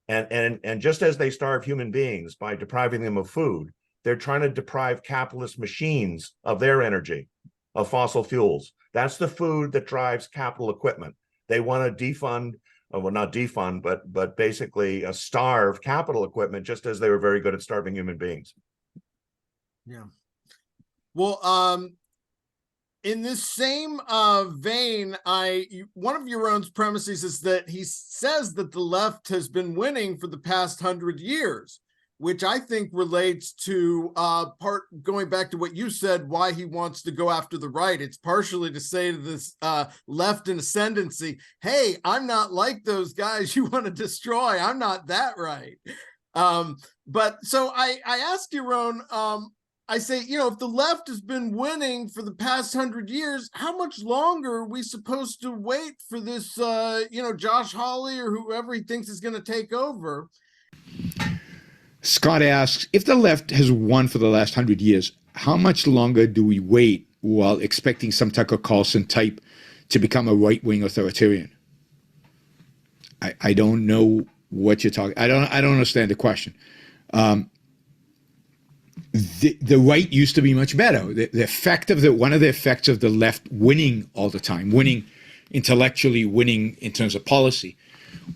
And just as they starve human beings by depriving them of food, they're trying to deprive capitalist machines of their energy, of fossil fuels. That's the food that drives capital equipment. They want to defund, well, not defund, but basically starve capital equipment, just as they were very good at starving human beings. Yeah. Well, in this same vein, one of Yaron's premises is that he says that the left has been winning for the past 100 years, which I think relates to going back to what you said, why he wants to go after the right. It's partially to say to this left in ascendancy, hey, I'm not like those guys you want to destroy. I'm not that right. But so I ask Yaron, I say, if the left has been winning for the past 100 years, how much longer are we supposed to wait for this, Josh Hawley or whoever he thinks is going to take over? Scott asks, if the left has won for the last 100 years, how much longer do we wait while expecting some Tucker Carlson type to become a right-wing authoritarian? I don't know what you're talking. I don't understand the question. The right used to be much better. The effect of one of the effects of the left winning all the time, winning intellectually, winning in terms of policy,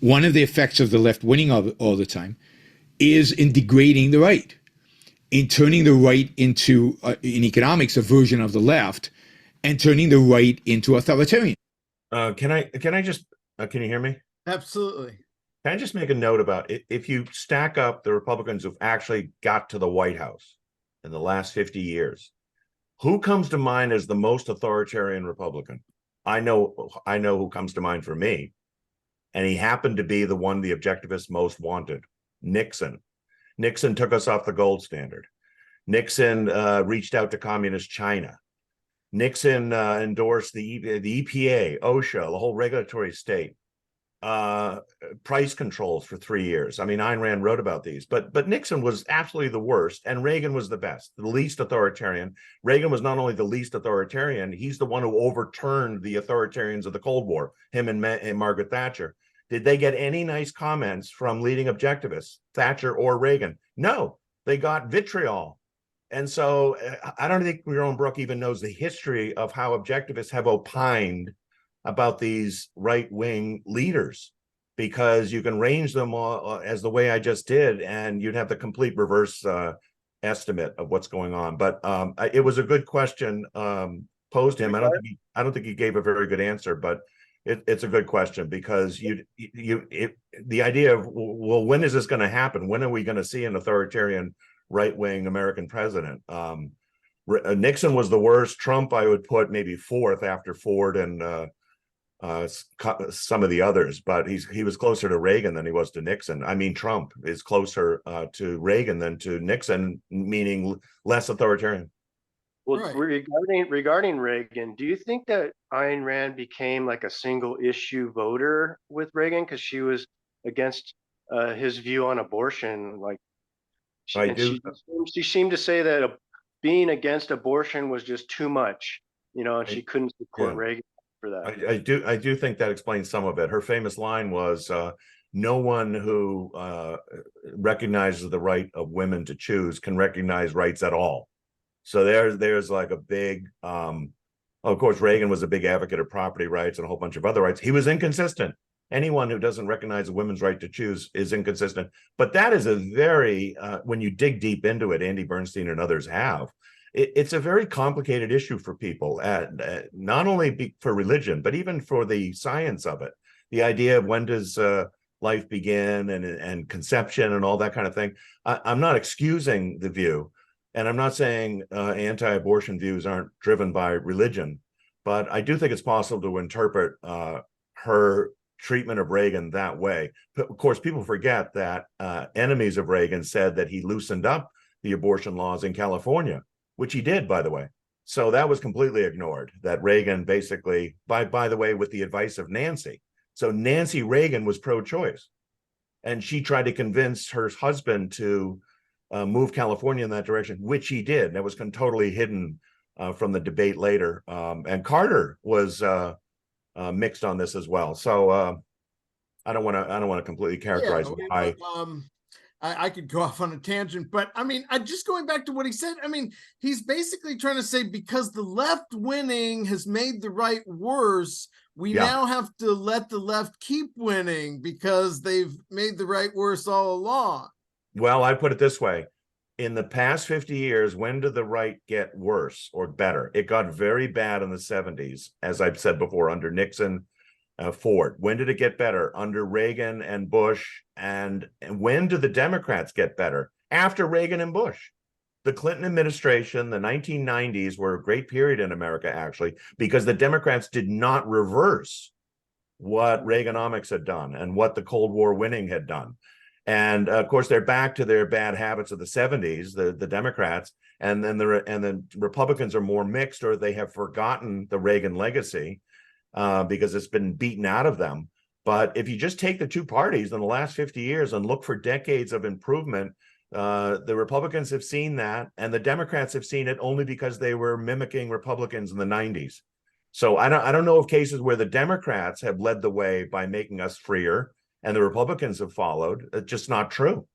one of the effects of the left winning all the time is in degrading the right, in turning the right into, in economics, a version of the left, and turning the right into authoritarian. Can you hear me? Absolutely. Can I just make a note about if you stack up the Republicans who've actually got to the White House in the last 50 years, who comes to mind as the most authoritarian Republican? I know who comes to mind for me. And he happened to be the one the objectivists most wanted, Nixon. Nixon took us off the gold standard. Nixon reached out to communist China. Nixon endorsed the EPA, OSHA, the whole regulatory state, price controls for 3 years. I mean, Ayn Rand wrote about these, but Nixon was absolutely the worst, and Reagan was the best, the least authoritarian. Reagan was not only the least authoritarian, he's the one who overturned the authoritarians of the Cold War, him and Margaret Thatcher. Did they get any nice comments from leading objectivists, Thatcher or Reagan? No, they got vitriol. And so I don't think Yaron Brook even knows the history of how objectivists have opined about these right-wing leaders, because you can range them as the way I just did, and you'd have the complete reverse estimate of what's going on. But it was a good question posed to him. I don't think he gave a very good answer, but it's a good question, because the idea of, well, when is this going to happen? When are we going to see an authoritarian right-wing American president? Nixon was the worst. Trump, I would put maybe fourth after Ford and some of the others, but he was closer to Reagan than he was to Nixon. I mean, Trump is closer to Reagan than to Nixon, meaning less authoritarian. Well, right. regarding Reagan, do you think that Ayn Rand became like a single issue voter with Reagan because she was against his view on abortion? Like, she seemed to say that being against abortion was just too much, and she couldn't support Reagan for that. I do think that explains some of it. Her famous line was, "No one who recognizes the right of women to choose can recognize rights at all." So there's like a big, of course, Reagan was a big advocate of property rights and a whole bunch of other rights. He was inconsistent. Anyone who doesn't recognize a woman's right to choose is inconsistent. But that is a very, when you dig deep into it, Andy Bernstein and others have, it's a very complicated issue for people, not only for religion, but even for the science of it. The idea of when does life begin and conception and all that kind of thing. I'm not excusing the view. And I'm not saying anti-abortion views aren't driven by religion, but I do think it's possible to interpret her treatment of Reagan that way. But of course, people forget that enemies of Reagan said that he loosened up the abortion laws in California, which he did, by the way. So that was completely ignored, that Reagan basically, by the way, with the advice of Nancy. So Nancy Reagan was pro-choice, and she tried to convince her husband to move California in that direction, which he did. That was totally hidden from the debate later. And Carter was mixed on this as well. So I don't want to completely characterize I could go off on a tangent, but I mean, just going back to what he said, I mean, he's basically trying to say, because the left winning has made the right worse, we now have to let the left keep winning because they've made the right worse all along. Well, I put it this way. In the past 50 years, when did the right get worse or better? It got very bad in the 70s, as I've said before, under Nixon, Ford. When did it get better? Under Reagan and Bush. And when did the Democrats get better? After Reagan and Bush. The Clinton administration, the 1990s were a great period in America, actually, because the Democrats did not reverse what Reaganomics had done and what the Cold War winning had done. And of course, they're back to their bad habits of the 70s, the Democrats, and then the Republicans are more mixed, or they have forgotten the Reagan legacy because it's been beaten out of them. But if you just take the two parties in the last 50 years and look for decades of improvement, the Republicans have seen that, and the Democrats have seen it only because they were mimicking Republicans in the 90s. So I don't know of cases where the Democrats have led the way by making us freer and the Republicans have followed. It's just not true.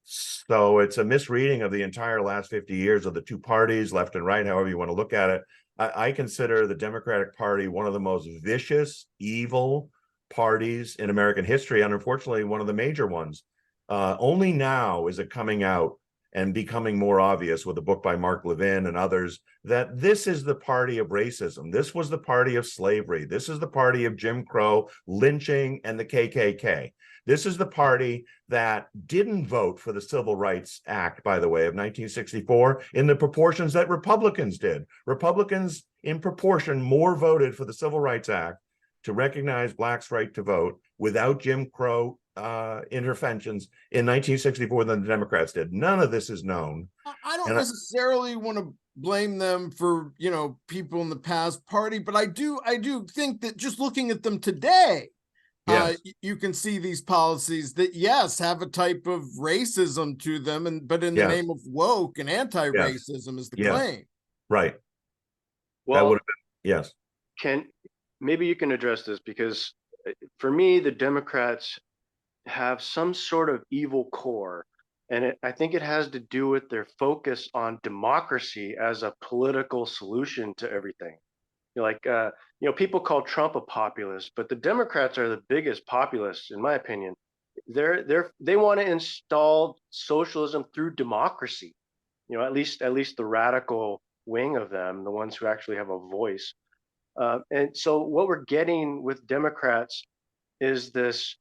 So it's a misreading of the entire last 50 years of the two parties, left and right, however you want to look at it. I consider the Democratic Party one of the most vicious, evil parties in American history, and unfortunately, one of the major ones. Only now is it coming out and becoming more obvious with a book by Mark Levin and others that this is the party of racism. This was the party of slavery. This is the party of Jim Crow, lynching, and the KKK. This is the party that didn't vote for the Civil Rights Act, by the way, of 1964 in the proportions that Republicans did. Republicans, in proportion, more voted for the Civil Rights Act to recognize blacks' right to vote without Jim Crow interventions in 1964 than the Democrats did. None of this is known. I don't necessarily want to blame them for, you know, people in the past party, but I do think that just looking at them today, yes, you can see these policies that, yes, have a type of racism to them, but in the name of woke and anti-racism is the claim. Right. Well, that would have been, maybe you can address this, because for me, the Democrats have some sort of evil core, and I think it has to do with their focus on democracy as a political solution to everything. You know, like you know, people call Trump a populist, but the Democrats are the biggest populists, in my opinion. They want to install socialism through democracy. You know, at least the radical wing of them, the ones who actually have a voice. And so what we're getting with Democrats is this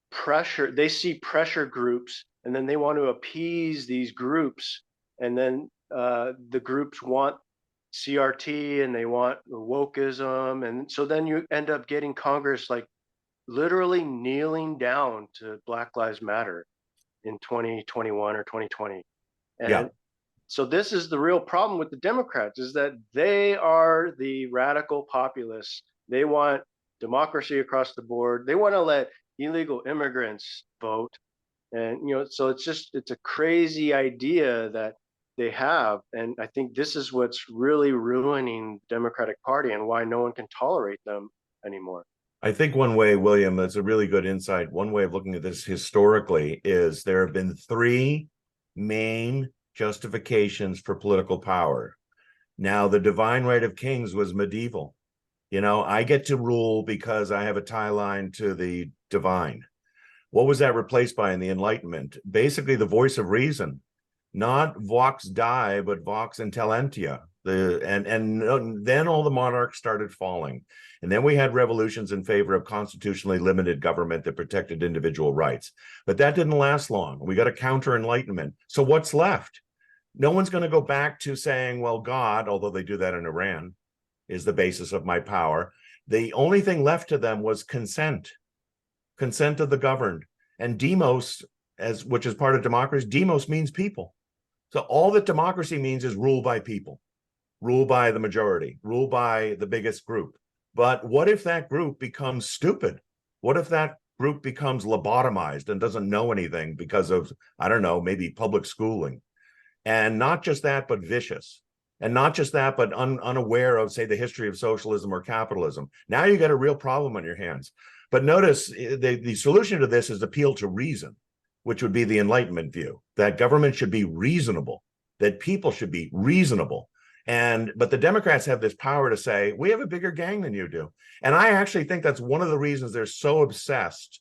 pressure. They see pressure groups, and then they want to appease these groups, and then the groups want CRT and they want wokeism, and so then you end up getting Congress like literally kneeling down to Black Lives Matter in 2021 or 2020. And so this is the real problem with the Democrats, is that they are the radical populists. They want democracy across the board. They want to let illegal immigrants vote. And, you know, so it's a crazy idea that they have. And I think this is what's really ruining the Democratic Party and why no one can tolerate them anymore. I think one way, William, that's a really good insight. One way of looking at this historically is there have been three main justifications for political power. Now, the divine right of kings was medieval. You know, I get to rule because I have a tie line to the divine. What was that replaced by in the Enlightenment? Basically, the voice of reason, not vox dei, but vox intellentia. And then all the monarchs started falling. And then we had revolutions in favor of constitutionally limited government that protected individual rights. But that didn't last long. We got a counter-enlightenment. So what's left? No one's going to go back to saying, well, God, although they do that in Iran, is the basis of my power. The only thing left to them was consent of the governed. And demos, which is part of democracy, demos means people. So all that democracy means is rule by people, rule by the majority, rule by the biggest group. But what if that group becomes stupid? What if that group becomes lobotomized and doesn't know anything because of, I don't know, maybe public schooling? And not just that, but vicious. And not just that, but unaware of, say, the history of socialism or capitalism. Now you got a real problem on your hands. But notice the solution to this is appeal to reason, which would be the Enlightenment view, that government should be reasonable, that people should be reasonable. But the Democrats have this power to say, we have a bigger gang than you do. And I actually think that's one of the reasons they're so obsessed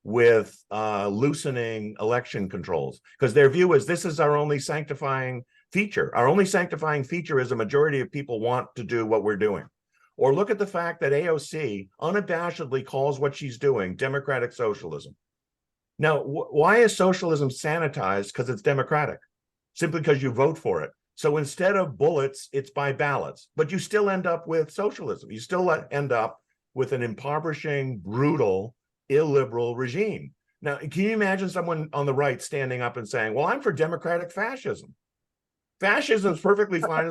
with loosening election controls, because their view is this is our only sanctifying feature. Our only sanctifying feature is a majority of people want to do what we're doing. Or look at the fact that AOC unabashedly calls what she's doing democratic socialism. Now, why is socialism sanitized? Because it's democratic, simply because you vote for it. So instead of bullets, it's by ballots, but you still end up with socialism. You still end up with an impoverishing, brutal, illiberal regime. Now, can you imagine someone on the right standing up and saying, well, I'm for democratic fascism. Fascism is perfectly fine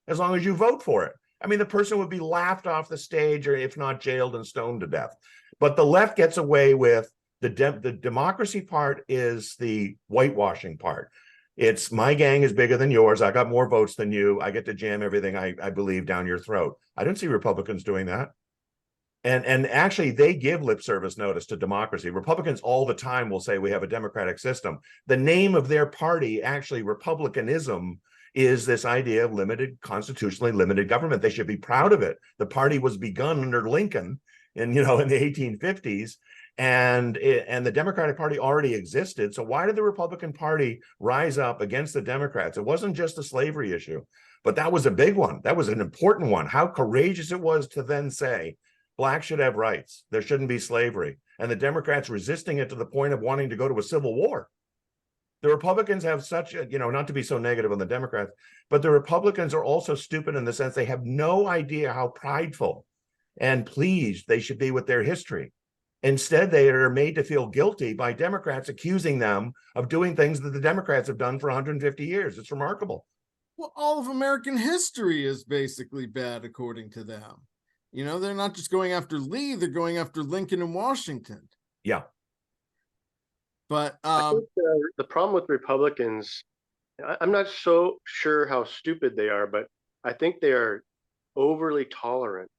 as long as you vote for it. I mean, the person would be laughed off the stage, or if not jailed and stoned to death. But the left gets away with the democracy part is the whitewashing part. It's my gang is bigger than yours. I got more votes than you. I get to jam everything I believe down your throat. I don't see Republicans doing that. And actually, they give lip service notice to democracy. Republicans all the time will say we have a democratic system. The name of their party, actually, Republicanism, is this idea of constitutionally limited government. They should be proud of it. The party was begun under Lincoln in the 1850s. And the Democratic Party already existed. So why did the Republican Party rise up against the Democrats? It wasn't just a slavery issue, but that was a big one. That was an important one. How courageous it was to then say, blacks should have rights. There shouldn't be slavery. And the Democrats resisting it to the point of wanting to go to a civil war. The Republicans have such, not to be so negative on the Democrats, but the Republicans are also stupid in the sense they have no idea how prideful and pleased they should be with their history. Instead, they are made to feel guilty by Democrats accusing them of doing things that the Democrats have done for 150 years. It's remarkable. Well, all of American history is basically bad, according to them. You know, they're not just going after Lee, they're going after Lincoln and Washington. Yeah. But I think the problem with Republicans, I'm not so sure how stupid they are, but I think they are overly tolerant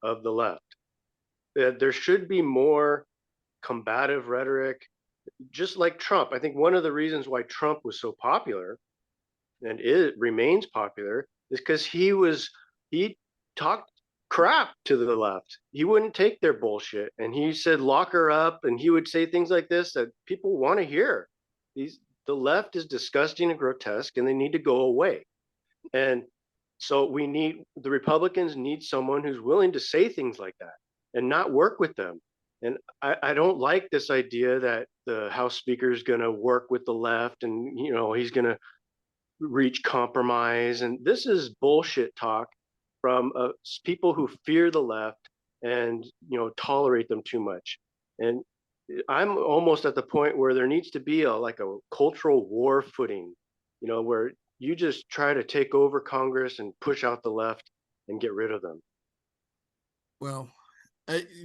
of the left. There should be more combative rhetoric, just like Trump. I think one of the reasons why Trump was so popular, and it remains popular, is because he talked crap to the left. He wouldn't take their bullshit, and he said lock her up, and he would say things like this that people want to hear. The left is disgusting and grotesque, and they need to go away. And so the Republicans need someone who's willing to say things like that and not work with them. And I don't like this idea that the House Speaker is going to work with the left and, you know, he's going to reach compromise. And this is bullshit talk from people who fear the left and, you know, tolerate them too much. And I'm almost at the point where there needs to be like a cultural war footing, you know, where you just try to take over Congress and push out the left and get rid of them. well,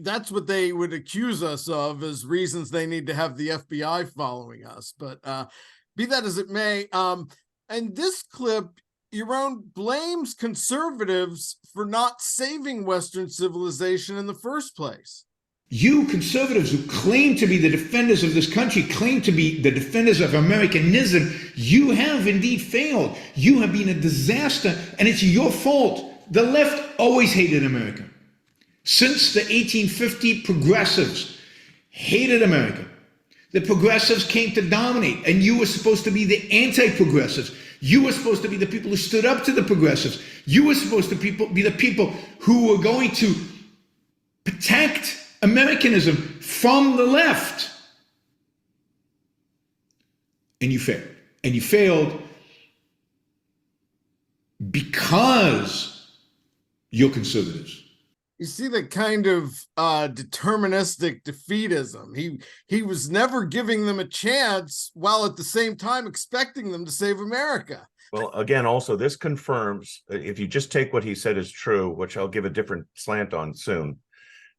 that's what they would accuse us of as reasons they need to have the FBI following us. But be that as it may, and this clip, Yaron blames conservatives for not saving Western civilization in the first place. You conservatives who claim to be the defenders of this country, claim to be the defenders of Americanism, you have indeed failed. You have been a disaster, and it's your fault. The left always hated America. Since the 1850, progressives hated America. The progressives came to dominate, and you were supposed to be the anti-progressives. You were supposed to be the people who stood up to the progressives. You were supposed to be the people who were going to protect Americanism from the left. And you failed. And you failed because you're conservatives. You see that kind of deterministic defeatism. He was never giving them a chance while at the same time expecting them to save America. Well, again, also this confirms, if you just take what he said as true, which I'll give a different slant on soon,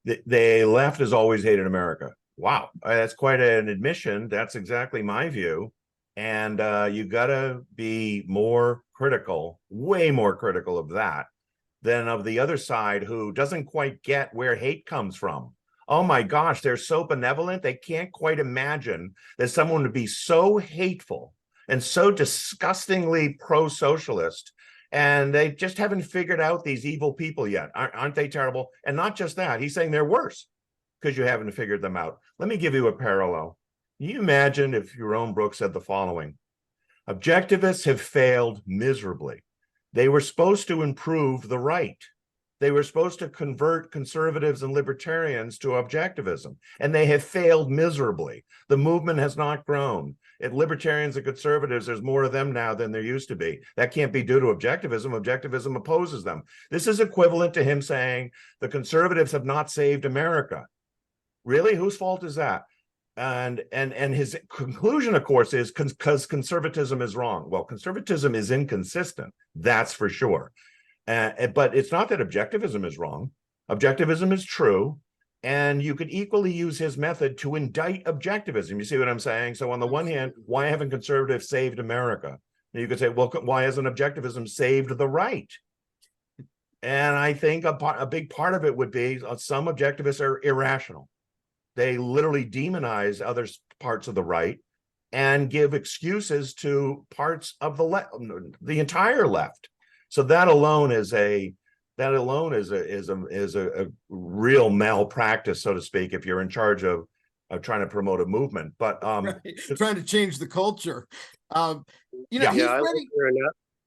the left has always hated America. Wow, that's quite an admission. That's exactly my view. And you got to be more critical, way more critical of that than of the other side who doesn't quite get where hate comes from. Oh my gosh, they're so benevolent. They can't quite imagine that someone would be so hateful and so disgustingly pro-socialist, and they just haven't figured out these evil people yet. Aren't they terrible? And not just that, he's saying they're worse because you haven't figured them out. Let me give you a parallel. Can you imagine if Yaron Brook said the following: Objectivists have failed miserably. They were supposed to improve the right. They were supposed to convert conservatives and libertarians to objectivism, and they have failed miserably. The movement has not grown. At libertarians and conservatives, there's more of them now than there used to be. That can't be due to objectivism. Objectivism opposes them. This is equivalent to him saying the conservatives have not saved America. Really? Whose fault is that? And his conclusion, of course, is because conservatism is wrong. Well, conservatism is inconsistent, that's for sure. But it's not that objectivism is wrong. Objectivism is true, and you could equally use his method to indict objectivism. You see what I'm saying? So on the one hand, why haven't conservatives saved America? And you could say, well, why hasn't objectivism saved the right? And I think a big part of it would be some objectivists are irrational. They literally demonize other parts of the right and give excuses to parts of the left, the entire left. So that alone is a real malpractice, so to speak, if you're in charge of trying to promote a movement. But right. Trying to change the culture. You know, he's ready.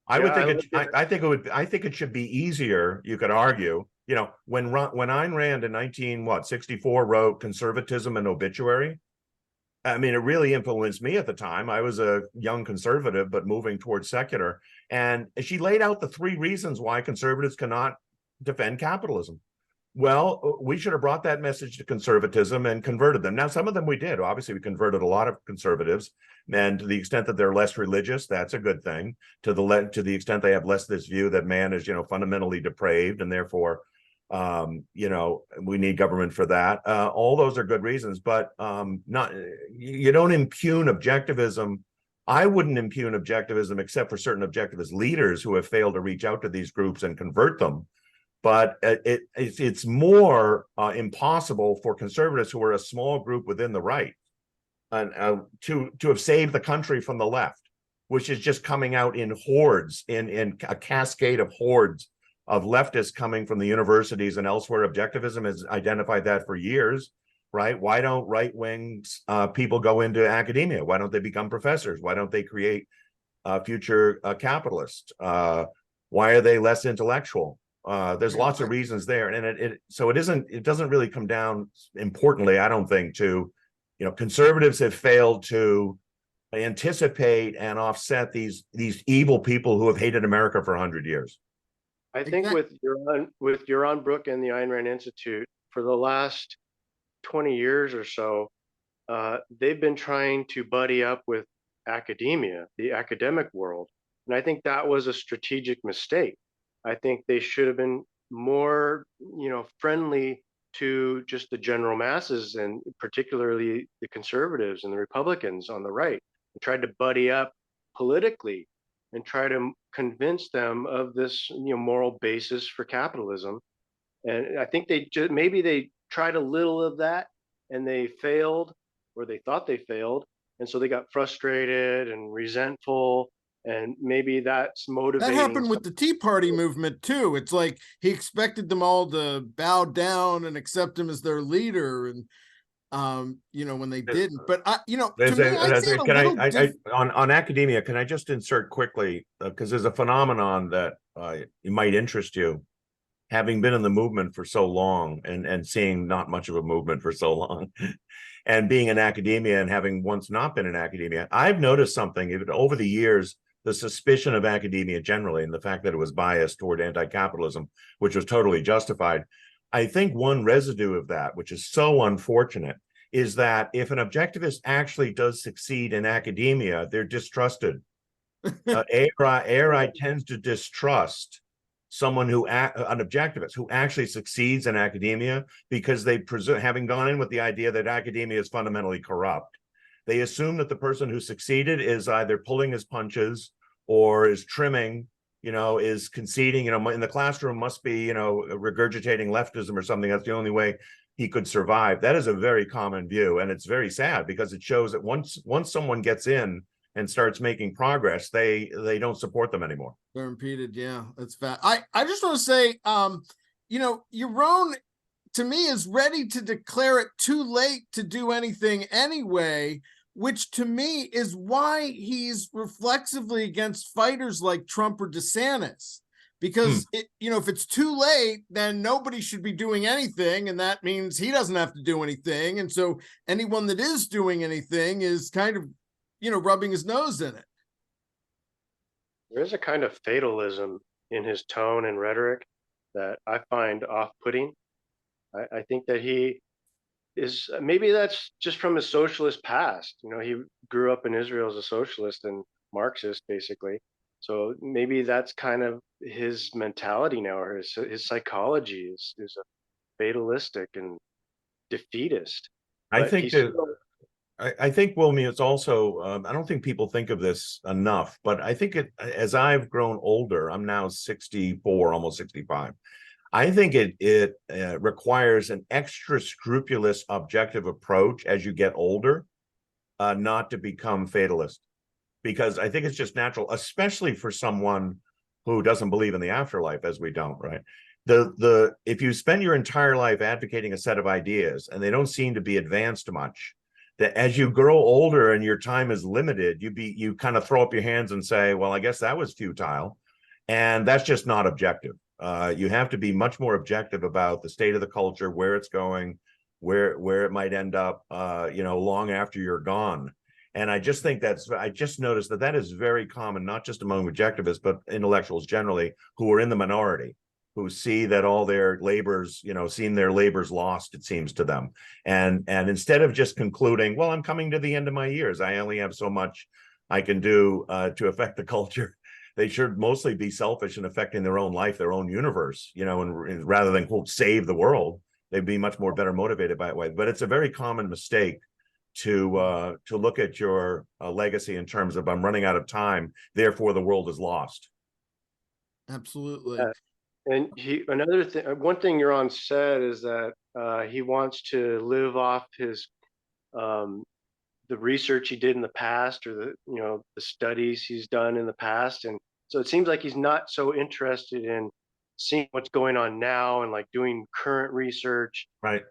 I think it should be easier. You could argue. You know, when Ayn Rand in 1964 wrote Conservatism and Obituary, I mean, it really influenced me at the time. I was a young conservative, but moving towards secular. And she laid out the 3 reasons why conservatives cannot defend capitalism. Well, we should have brought that message to conservatism and converted them. Now, some of them we did. Obviously, we converted a lot of conservatives, and to the extent that they're less religious, that's a good thing. To the extent they have less this view that man is, fundamentally depraved, and therefore, we need government for that. All those are good reasons, but you don't impugn objectivism. I wouldn't impugn objectivism except for certain objectivist leaders who have failed to reach out to these groups and convert them. But it's more impossible for conservatives, who are a small group within the right, to have saved the country from the left, which is just coming out in hordes, in a cascade of hordes of leftists coming from the universities and elsewhere. Objectivism has identified that for years, right? Why don't right-wing people go into academia? Why don't they become professors? Why don't they create future capitalists? Why are they less intellectual? There's lots of reasons there, and it doesn't really come down, importantly, I don't think, to, conservatives have failed to anticipate and offset these evil people who have hated America for 100 years. I think with Yaron, Brook and the Ayn Rand Institute, for the last 20 years or so, they've been trying to buddy up with academia, the academic world, and I think that was a strategic mistake. I think they should have been more, friendly to just the general masses, and particularly the conservatives and the Republicans on the right, and tried to buddy up politically and try to convince them of this, moral basis for capitalism. And I think maybe they tried a little of that and they failed, or they thought they failed. And so they got frustrated and resentful. And maybe that's motivating. That happened with the Tea Party movement too. It's like he expected them all to bow down and accept him as their leader, and when they didn't. But on academia, can I just insert quickly, because there's a phenomenon that it might interest you, having been in the movement for so long and seeing not much of a movement for so long, and being in academia and having once not been in academia, I've noticed something even over the years. The suspicion of academia generally, and the fact that it was biased toward anti-capitalism, which was totally justified. I think one residue of that, which is so unfortunate, is that if an objectivist actually does succeed in academia, they're distrusted. ARI tends to distrust someone an objectivist who actually succeeds in academia, because they presume, having gone in with the idea that academia is fundamentally corrupt, they assume that the person who succeeded is either pulling his punches or is trimming, is conceding, in the classroom must be, regurgitating leftism or something. That's the only way he could survive. That is a very common view. And it's very sad, because it shows that once someone gets in and starts making progress, they don't support them anymore. They're impeded. Yeah, that's fact. I just want to say, Yaron, to me, is ready to declare it too late to do anything anyway, which to me is why he's reflexively against fighters like Trump or DeSantis. Because if it's too late, then nobody should be doing anything, and that means he doesn't have to do anything. And so anyone that is doing anything is kind of, rubbing his nose in it. There is a kind of fatalism in his tone and rhetoric that I find off-putting. I think that he is, maybe that's just from his socialist past. He grew up in Israel as a socialist and Marxist, basically. So maybe that's kind of his mentality now, or his psychology is a fatalistic and defeatist. I think Wilmy, it's also, I don't think people think of this enough, but I think as I've grown older, I'm now 64, almost 65. I think it requires an extra scrupulous, objective approach as you get older, not to become fatalist, because I think it's just natural, especially for someone who doesn't believe in the afterlife, as we don't, right? If you spend your entire life advocating a set of ideas and they don't seem to be advanced much, that as you grow older and your time is limited, you kind of throw up your hands and say, well, I guess that was futile, and that's just not objective. You have to be much more objective about the state of the culture, where it's going, where it might end up, long after you're gone. And I just think I just noticed that is very common, not just among objectivists, but intellectuals generally, who are in the minority, who see that all their labors, seeing their labors lost, it seems to them. And instead of just concluding, well, I'm coming to the end of my years, I only have so much I can do to affect the culture, they should mostly be selfish in affecting their own life, their own universe, and rather than, quote, save the world, they'd be much more better motivated by it. Way. But it's a very common mistake to look at your legacy in terms of, I'm running out of time, therefore the world is lost. Absolutely. And one thing Yaron said is that he wants to live off his the research he did in the past, or the studies he's done in the past, and so it seems like he's not so interested in seeing what's going on now and like doing current research. Right.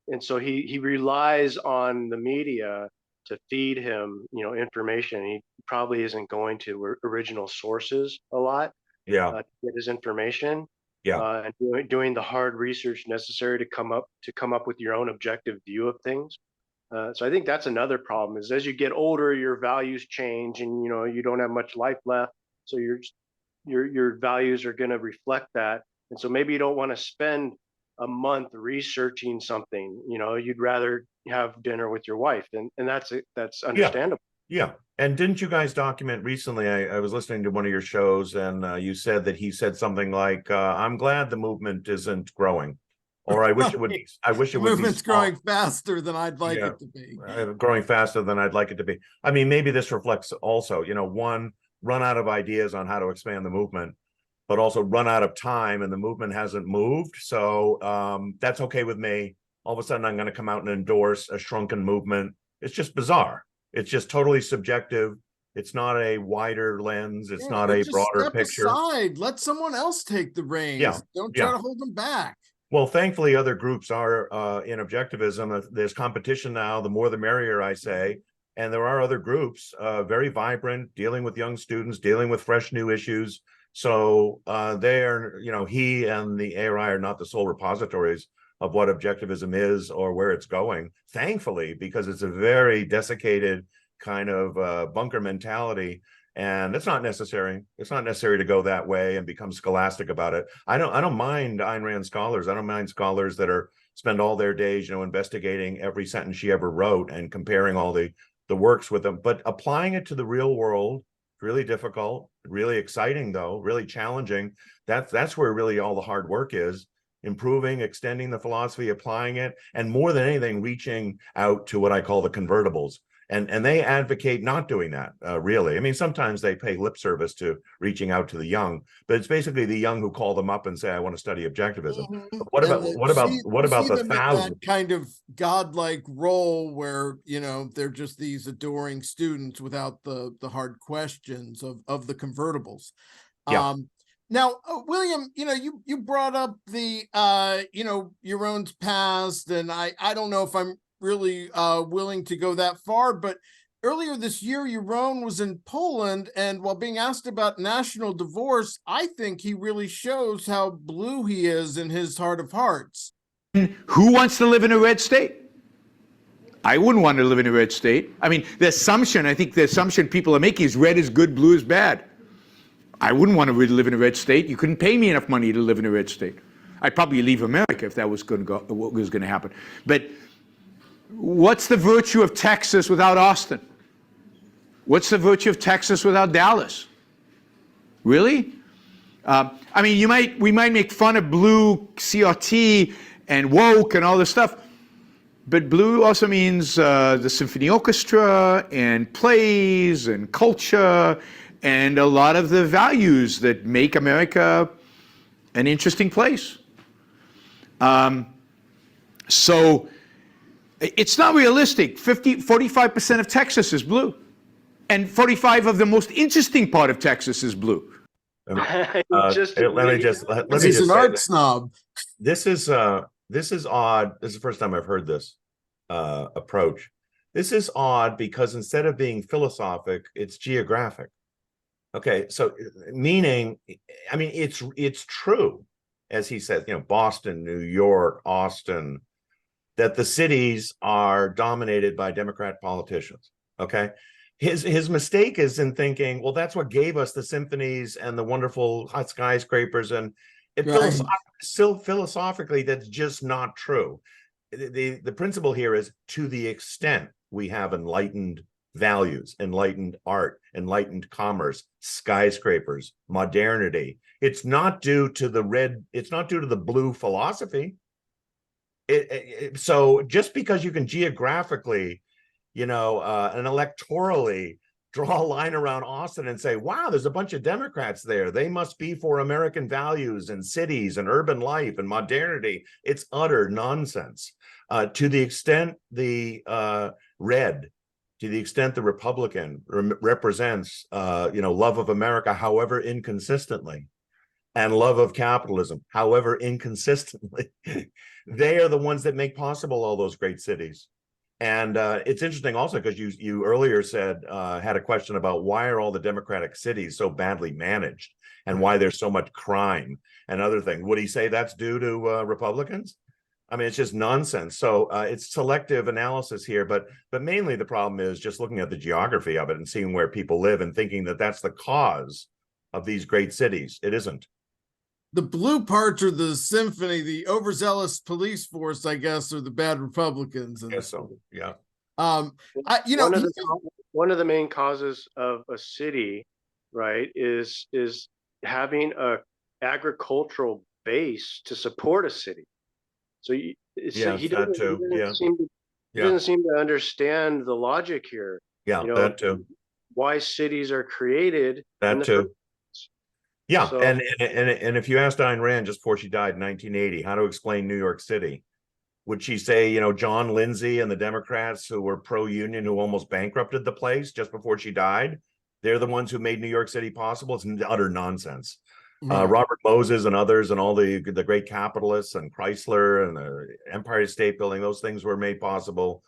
And so he relies on the media to feed him information. He probably isn't going to original sources a lot. Yeah. To get his information. Yeah. And doing the hard research necessary to come up with your own objective view of things. So I think that's another problem, is as you get older, your values change, and you don't have much life left. So your values are going to reflect that. And so maybe you don't want to spend a month researching something. You'd rather have dinner with your wife, and that's understandable. Yeah. And didn't you guys document recently, I was listening to one of your shows, and you said that he said something like, I'm glad the movement isn't growing, or I wish it would be, Movement's growing faster than I'd like it to be. Growing faster than I'd like it to be. I mean, maybe this reflects also, one, run out of ideas on how to expand the movement, but also run out of time, and the movement hasn't moved. So that's okay with me. All of a sudden, I'm going to come out and endorse a shrunken movement. It's just bizarre. It's just totally subjective. It's not a wider lens. It's not a broader picture. Aside. Let someone else take the reins. Yeah. Don't try to hold them back. Well, thankfully, other groups are in objectivism. There's competition now. The more the merrier, I say. And there are other groups, very vibrant, dealing with young students, dealing with fresh new issues. So they are, he and the ARI are not the sole repositories of what objectivism is or where it's going, thankfully, because it's a very desiccated kind of bunker mentality, and it's not necessary. It's not necessary to go that way and become scholastic about it. I don't mind Ayn Rand scholars. I don't mind scholars that spend all their days, investigating every sentence she ever wrote and comparing all the works with them. But applying it to the real world, really difficult, really exciting though, really challenging. That's where really all the hard work is. Improving, extending the philosophy, applying it, and more than anything, reaching out to what I call the convertibles. And they advocate not doing that, really. I mean, sometimes they pay lip service to reaching out to the young, but it's basically the young who call them up and say, I want to study objectivism. Mm-hmm. What about the thousands? That kind of godlike role where, they're just these adoring students without the hard questions of the convertibles. Yeah. Now, William, you brought up the, Yaron's past, and I don't know if I'm really willing to go that far, but earlier this year, Yaron was in Poland, and while being asked about national divorce, I think he really shows how blue he is in his heart of hearts. Who wants to live in a red state? I wouldn't want to live in a red state. I mean, the assumption people are making is red is good, blue is bad. I wouldn't want to live in a red state. You couldn't pay me enough money to live in a red state. I'd probably leave America if that was what was going to happen. But what's the virtue of Texas without Austin? What's the virtue of Texas without Dallas? Really? I mean, we might make fun of blue, CRT, and woke and all this stuff, but blue also means the symphony orchestra and plays and culture and a lot of the values that make America an interesting place. So it's not realistic. 45% of Texas is blue, and 45% of the most interesting part of Texas is blue. Let me just He's an art that. snob. This is odd. This is the first time I've heard this approach. This is odd because instead of being philosophic, it's geographic. Okay, so meaning, I mean, it's true, as he says, Boston, New York, Austin, that the cities are dominated by Democrat politicians. Okay, his mistake is in thinking, well, that's what gave us the symphonies and the wonderful skyscrapers, and It Right. still philosophically, that's just not true. The principle here is, to the extent we have enlightened values, enlightened art, enlightened commerce, skyscrapers, modernity, it's not due to the blue philosophy. So just because you can geographically, and electorally draw a line around Austin and say, wow, there's a bunch of Democrats there, they must be for American values and cities and urban life and modernity, it's utter nonsense. To the extent the red, to the extent the Republican represents, love of America, however inconsistently, and love of capitalism, however inconsistently, they are the ones that make possible all those great cities. And it's interesting also because you earlier said, had a question about why are all the democratic cities so badly managed and why there's so much crime and other things. Would he say that's due to Republicans? I mean, it's just nonsense. So it's selective analysis here, but mainly the problem is just looking at the geography of it and seeing where people live and thinking that that's the cause of these great cities. It isn't. The blue parts are the symphony, the overzealous police force, I guess, are the bad Republicans. I guess so. Yeah. One of the main causes of a city, right, is having a agricultural base to support a city. So he doesn't seem to understand the logic here. Yeah, that too. Why cities are created. That too. Yeah, so, and if you asked Ayn Rand just before she died in 1980 how to explain New York City, would she say, John Lindsay and the Democrats who were pro-union, who almost bankrupted the place just before she died, they're the ones who made New York City possible? It's utter nonsense. Robert Moses and others and all the great capitalists and Chrysler and the Empire State Building, those things were made possible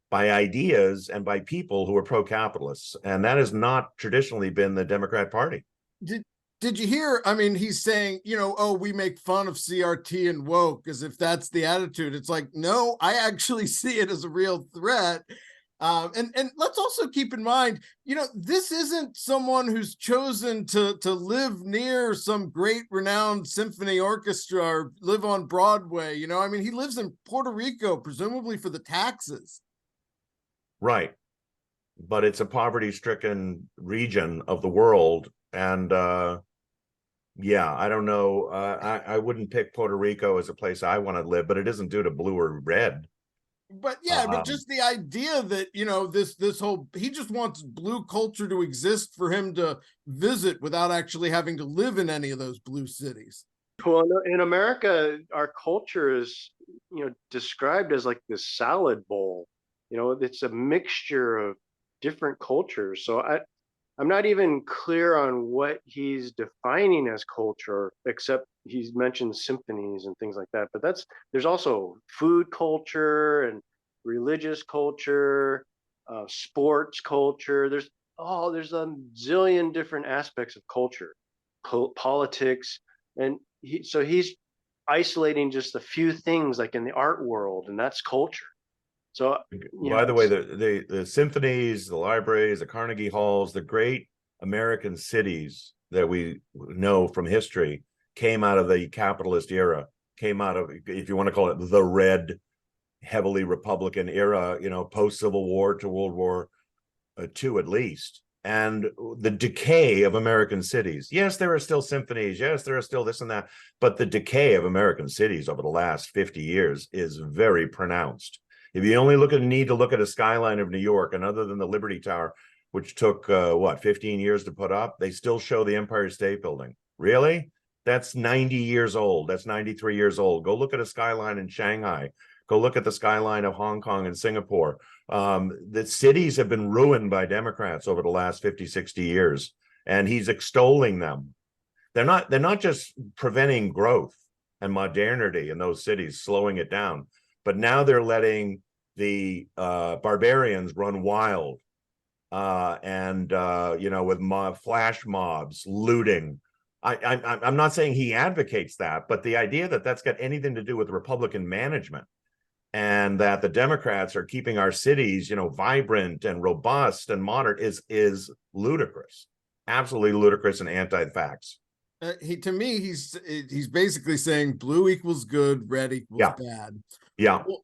by ideas and by people who were pro-capitalists. And that has not traditionally been the Democrat Party. Did you hear? I mean, he's saying, we make fun of CRT and woke as if that's the attitude. It's like, no, I actually see it as a real threat. And let's also keep in mind, this isn't someone who's chosen to live near some great renowned symphony orchestra or live on Broadway. He lives in Puerto Rico, presumably for the taxes. Right. But it's a poverty-stricken region of the world. And I don't know. I wouldn't pick Puerto Rico as a place I want to live, but it isn't due to blue or red. But but just the idea that, this whole, he just wants blue culture to exist for him to visit without actually having to live in any of those blue cities. Well, in America, our culture is, described as like this salad bowl. It's a mixture of different cultures. So I'm not even clear on what he's defining as culture, except he's mentioned symphonies and things like that. But there's also food culture and religious culture, sports culture. There's a zillion different aspects of culture, politics, and he's isolating just a few things like in the art world, and that's culture. So, by the way, the symphonies, the libraries, the Carnegie halls, the great American cities that we know from history came out of the capitalist era, came out of, if you want to call it, the red, heavily Republican era, post-Civil War to World War II at least. And the decay of American cities. Yes, there are still symphonies. Yes, there are still this and that. But the decay of American cities over the last 50 years is very pronounced. If you only need to look at a skyline of New York, and other than the Liberty Tower, which took 15 years to put up, they still show the Empire State Building. Really? That's 90 years old. That's 93 years old. Go look at a skyline in Shanghai. Go look at the skyline of Hong Kong and Singapore. The cities have been ruined by Democrats over the last 50, 60 years, and he's extolling them. They're not just preventing growth and modernity in those cities, slowing it down. But now they're letting the barbarians run wild, with flash mobs, looting. I'm not saying he advocates that, but the idea that that's got anything to do with Republican management, and that the Democrats are keeping our cities, vibrant and robust and modern, is ludicrous, absolutely ludicrous and anti-facts. To me, he's basically saying blue equals good, red equals bad. Yeah. Well,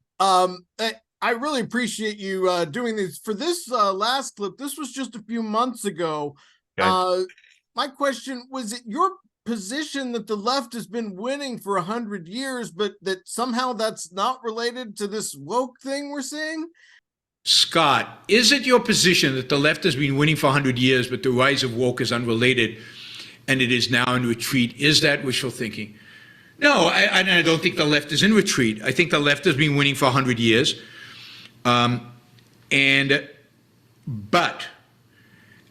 I really appreciate you doing this. For this last clip, this was just a few months ago. Okay. My question was, it your position that the left has been winning for 100 years, but that somehow that's not related to this woke thing we're seeing? Scott, is it your position that the left has been winning for 100 years, but the rise of woke is unrelated and it is now in retreat? Is that wishful thinking? No, I don't think the left is in retreat. I think the left has been winning for 100 years. But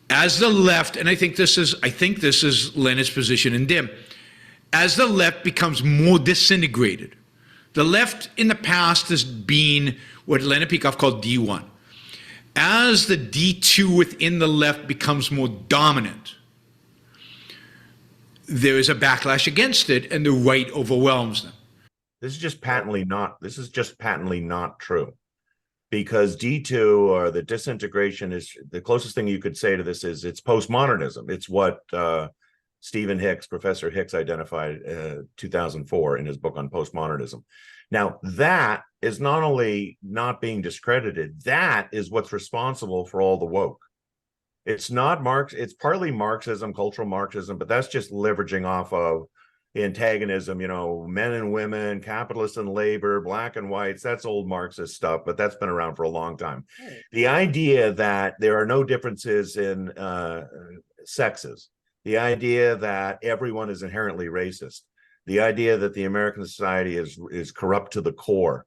as the left, and I think this is Leonard's position in DIM, as the left becomes more disintegrated, the left in the past has been what Leonard Peikoff called D1. As the D2 within the left becomes more dominant, there is a backlash against it, and the right overwhelms them. This is just patently not true, because D2, or the disintegration, is the closest thing you could say to this. Is it's postmodernism. It's what Stephen Hicks, Professor Hicks, identified 2004 in his book on postmodernism. Now, that is not only not being discredited, that is what's responsible for all the woke. It's not Marx, it's partly Marxism, cultural Marxism, but that's just leveraging off of antagonism, men and women, capitalists and labor, black and whites. That's old Marxist stuff, but that's been around for a long time. Right. The idea that there are no differences in sexes, the idea that everyone is inherently racist, the idea that the American society is corrupt to the core,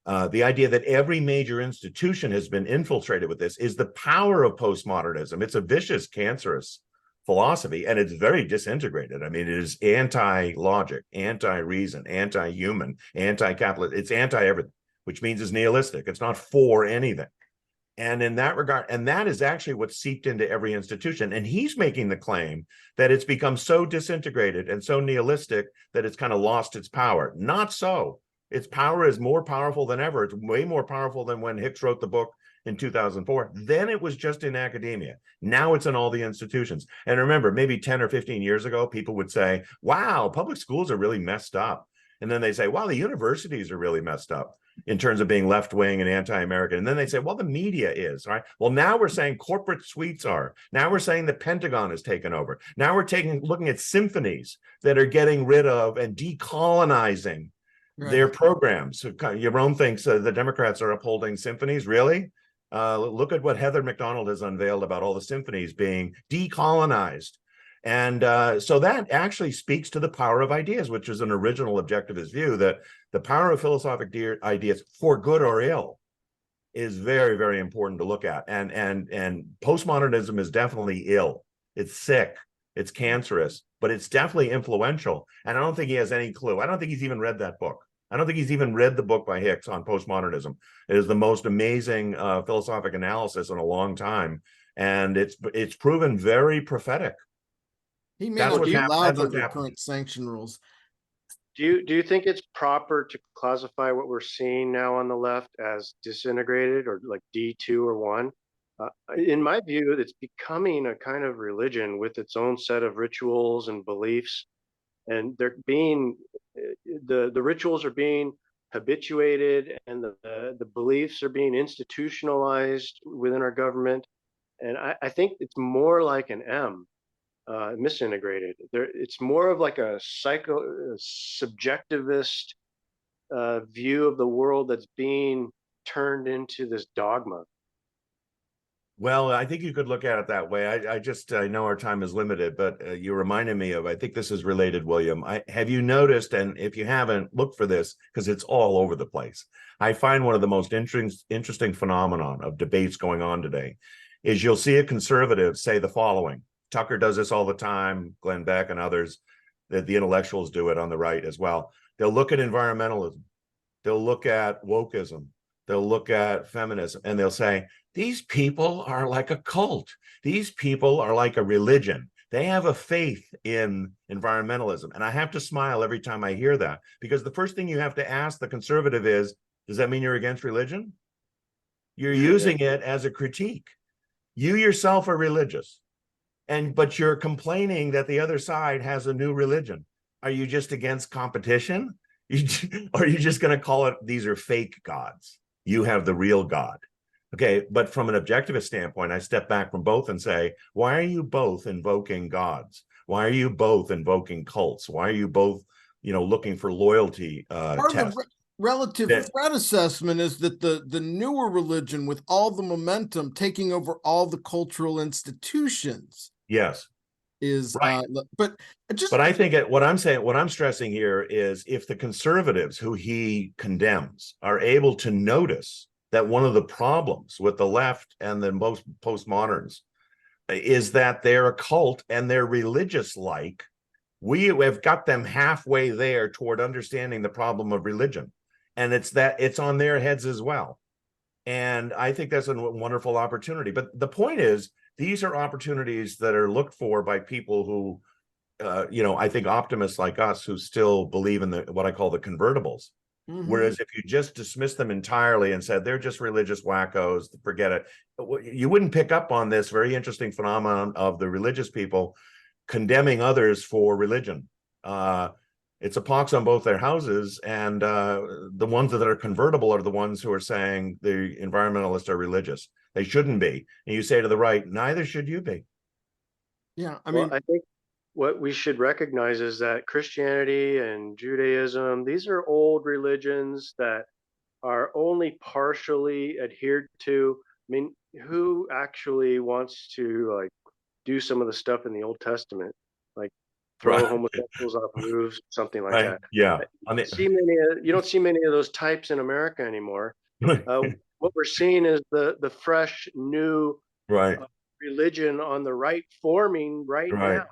the idea that every major institution has been infiltrated with this, is the power of postmodernism. It's a vicious, cancerous philosophy, and it's very disintegrated. I mean, it is anti-logic, anti-reason, anti-human, anti-capitalist. It's anti-everything, which means it's nihilistic. It's not for anything. And in that regard, and that is actually what seeped into every institution. And he's making the claim that it's become so disintegrated and so nihilistic that it's kind of lost its power. Not so. Its power is more powerful than ever. It's way more powerful than when Hicks wrote the book in 2004. Then it was just in academia. Now it's in all the institutions. And remember, maybe 10 or 15 years ago, people would say, wow, public schools are really messed up. And then they say, wow, the universities are really messed up in terms of being left-wing and anti-American. And then they say, well, the media is, right? Well, now we're saying corporate suites are. Now we're saying the Pentagon has taken over. Now we're looking at symphonies that are getting rid of and decolonizing their programs. Yaron thinks the Democrats are upholding symphonies. Really? Look at what Heather McDonald has unveiled about all the symphonies being decolonized. And so that actually speaks to the power of ideas, which is an original objectivist view, that the power of philosophic ideas, for good or ill, is very, very important to look at. And postmodernism is definitely ill. It's sick. It's cancerous, but it's definitely influential. And I don't think he has any clue. I don't think he's even read that book. I don't think he's even read the book by Hicks on postmodernism. It is the most amazing philosophic analysis in a long time. And it's proven very prophetic. He may not be allowed under current sanction rules. Do you think it's proper to classify what we're seeing now on the left as disintegrated, or like D2 or 1? In my view, it's becoming a kind of religion with its own set of rituals and beliefs, and they're being the rituals are being habituated, and the beliefs are being institutionalized within our government. And I think it's more like an M, misintegrated. It's more of like a subjectivist view of the world that's being turned into this dogma. Well, I think you could look at it that way. I know our time is limited, but you reminded me of, I think this is related, William. Have you noticed, and if you haven't, look for this, because it's all over the place. I find one of the most interesting phenomenon of debates going on today is you'll see a conservative say the following. Tucker does this all the time, Glenn Beck and others, that the intellectuals do it on the right as well. They'll look at environmentalism. They'll look at wokeism. They'll look at feminism, and they'll say, these people are like a cult. These people are like a religion. They have a faith in environmentalism. And I have to smile every time I hear that, because the first thing you have to ask the conservative is, does that mean you're against religion? You're using it as a critique. You yourself are religious. but you're complaining that the other side has a new religion. Are you just against competition? Are you just going to call it, these are fake gods? You have the real God. Okay, but from an objectivist standpoint, I step back from both and say, why are you both invoking gods? Why are you both invoking cults? Why are you both, looking for loyalty tests? Relative threat assessment is that the newer religion, with all the momentum taking over all the cultural institutions, yes, is right. But I think what I'm stressing here is, if the conservatives who he condemns are able to notice that one of the problems with the left and the most postmoderns is that they're a cult and they're religious like, we have got them halfway there toward understanding the problem of religion. And it's on their heads as well. And I think that's a wonderful opportunity. But the point is, these are opportunities that are looked for by people who, I think optimists like us who still believe in what I call the convertibles. Mm-hmm. Whereas if you just dismiss them entirely and said they're just religious wackos, forget it, you wouldn't pick up on this very interesting phenomenon of the religious people condemning others for religion. It's a pox on both their houses, and the ones that are convertible are the ones who are saying the environmentalists are religious. They shouldn't be. And you say to the right, neither should you be. Yeah, I mean, I think what we should recognize is that Christianity and Judaism, these are old religions that are only partially adhered to. I mean, who actually wants to do some of the stuff in the Old Testament, like throw homosexuals off roofs, something like that? Yeah. You don't see many of those types in America anymore. What we're seeing is the fresh new religion on the right forming right now.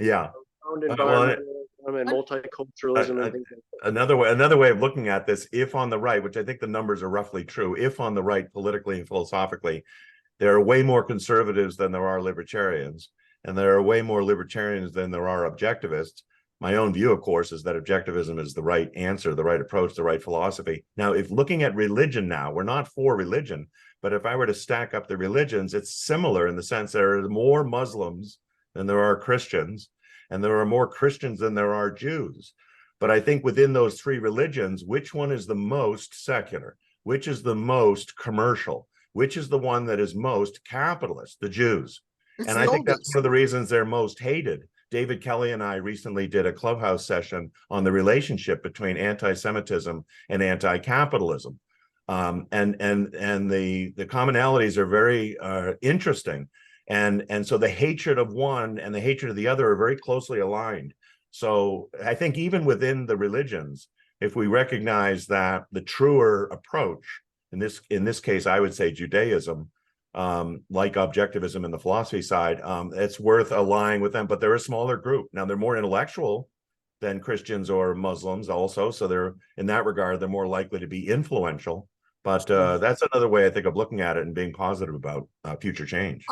Yeah. Around environmentalism and multiculturalism and things like that. Another way of looking at this, if on the right, which I think the numbers are roughly true, if on the right, politically and philosophically, there are way more conservatives than there are libertarians, and there are way more libertarians than there are objectivists. My own view, of course, is that objectivism is the right answer, the right approach, the right philosophy. Now, if looking at religion now, we're not for religion, but if I were to stack up the religions, it's similar in the sense there are more Muslims than there are Christians, and there are more Christians than there are Jews. But I think within those three religions, which one is the most secular? Which is the most commercial? Which is the one that is most capitalist? The Jews. And I think that's one of the reasons they're most hated. David Kelly and I recently did a Clubhouse session on the relationship between anti-Semitism and anti-capitalism. And the commonalities are very interesting. And so the hatred of one and the hatred of the other are very closely aligned. So I think even within the religions, if we recognize that the truer approach, in this case, I would say Judaism, like objectivism in the philosophy side, it's worth allying with them, but they're a smaller group. Now, they're more intellectual than Christians or Muslims also. So they're, in that regard, they're more likely to be influential. But that's another way, I think, of looking at it and being positive about future change.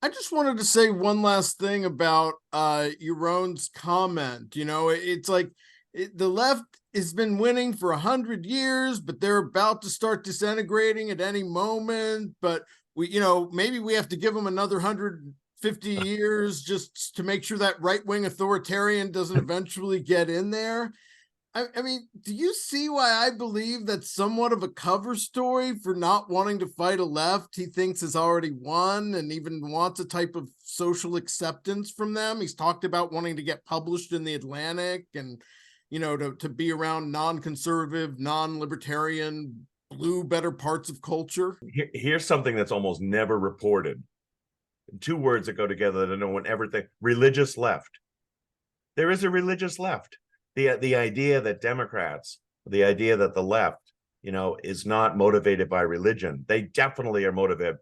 I just wanted to say one last thing about Yaron's comment. It's like the left has been winning for 100 years, but they're about to start disintegrating at any moment. But maybe we have to give them another 150 years just to make sure that right-wing authoritarian doesn't eventually get in there. I mean, do you see why I believe that's somewhat of a cover story for not wanting to fight a left he thinks has already won, and even wants a type of social acceptance from them? He's talked about wanting to get published in the Atlantic and, to be around non-conservative, non-libertarian, blue, better parts of culture. Here's something that's almost never reported. Two words that go together that no one ever thinks: religious left. There is a religious left. The idea that Democrats, the idea that the left, is not motivated by religion. They definitely are motivated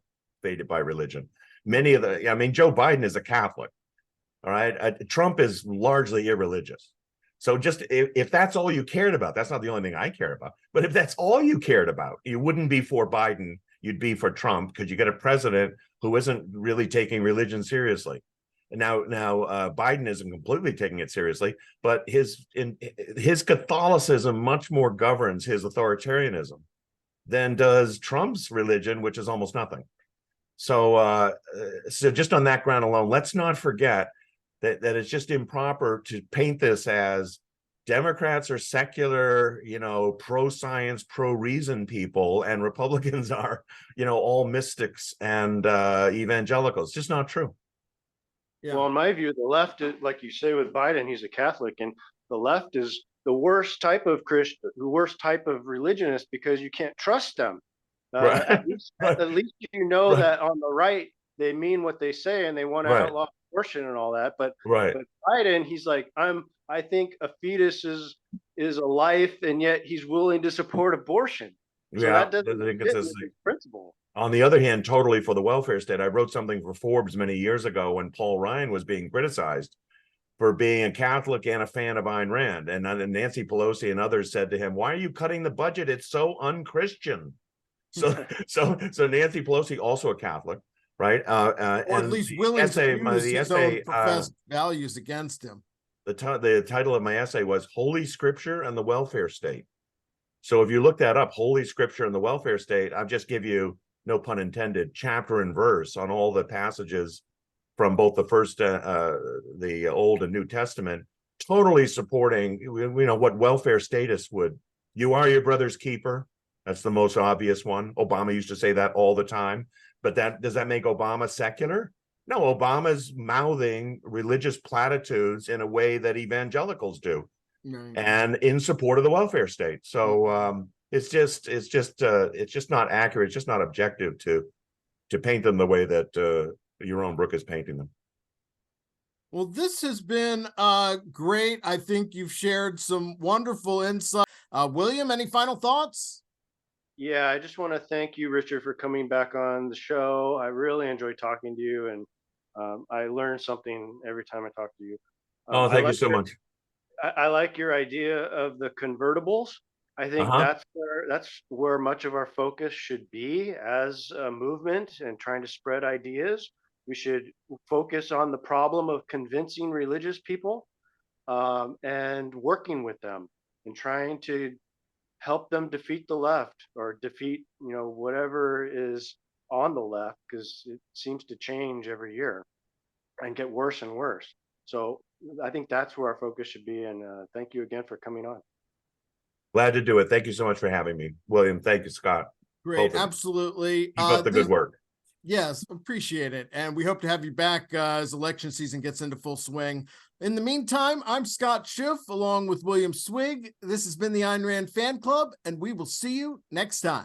by religion. Joe Biden is a Catholic. All right. Trump is largely irreligious. So just if that's all you cared about, that's not the only thing I care about. But if that's all you cared about, you wouldn't be for Biden. You'd be for Trump, because you get a president who isn't really taking religion seriously. Now, Biden isn't completely taking it seriously, but his Catholicism much more governs his authoritarianism than does Trump's religion, which is almost nothing. So just on that ground alone, let's not forget that it's just improper to paint this as Democrats are secular, pro-science, pro-reason people, and Republicans are, all mystics and evangelicals. It's just not true. Yeah. Well, in my view, the left, like you say with Biden, he's a Catholic, and the left is the worst type of Christian, the worst type of religionist, because you can't trust them. Right. At least that on the right, they mean what they say and they want to outlaw abortion and all that. But Biden, he's like, I think a fetus is a life, and yet he's willing to support abortion. So that doesn't fit with his principle. On the other hand, totally for the welfare state. I wrote something for Forbes many years ago when Paul Ryan was being criticized for being a Catholic and a fan of Ayn Rand. And Nancy Pelosi and others said to him, "Why are you cutting the budget? It's so unchristian." So Nancy Pelosi, also a Catholic, right? Or at least willing to use his own professed values against him. The title of my essay was Holy Scripture and the Welfare State. So if you look that up, Holy Scripture and the Welfare State, I'll just give you, no pun intended, chapter and verse on all the passages from both the first, the Old and New Testament, totally supporting, what welfare status would. You are your brother's keeper. That's the most obvious one. Obama used to say that all the time. But does that make Obama secular? No, Obama's mouthing religious platitudes in a way that evangelicals do, and in support of the welfare state. So it's just not accurate. It's just not objective to paint them the way that Yaron Brook is painting them. Well, this has been great. I think you've shared some wonderful insight. William, any final thoughts? Yeah, I just want to thank you, Richard, for coming back on the show. I really enjoyed talking to you, and I learn something every time I talk to you. Thank you so much. I like your idea of the convertibles. I think that's where much of our focus should be as a movement and trying to spread ideas. We should focus on the problem of convincing religious people and working with them and trying to help them defeat the left, or defeat, whatever is on the left, because it seems to change every year and get worse and worse. So I think that's where our focus should be. And thank you again for coming on. Glad to do it. Thank you so much for having me, William. Thank you, Scott. Great. Absolutely. Keep up the good work. Yes, appreciate it. And we hope to have you back as election season gets into full swing. In the meantime, I'm Scott Schiff along with William Swig. This has been the Ayn Rand Fan Club, and we will see you next time.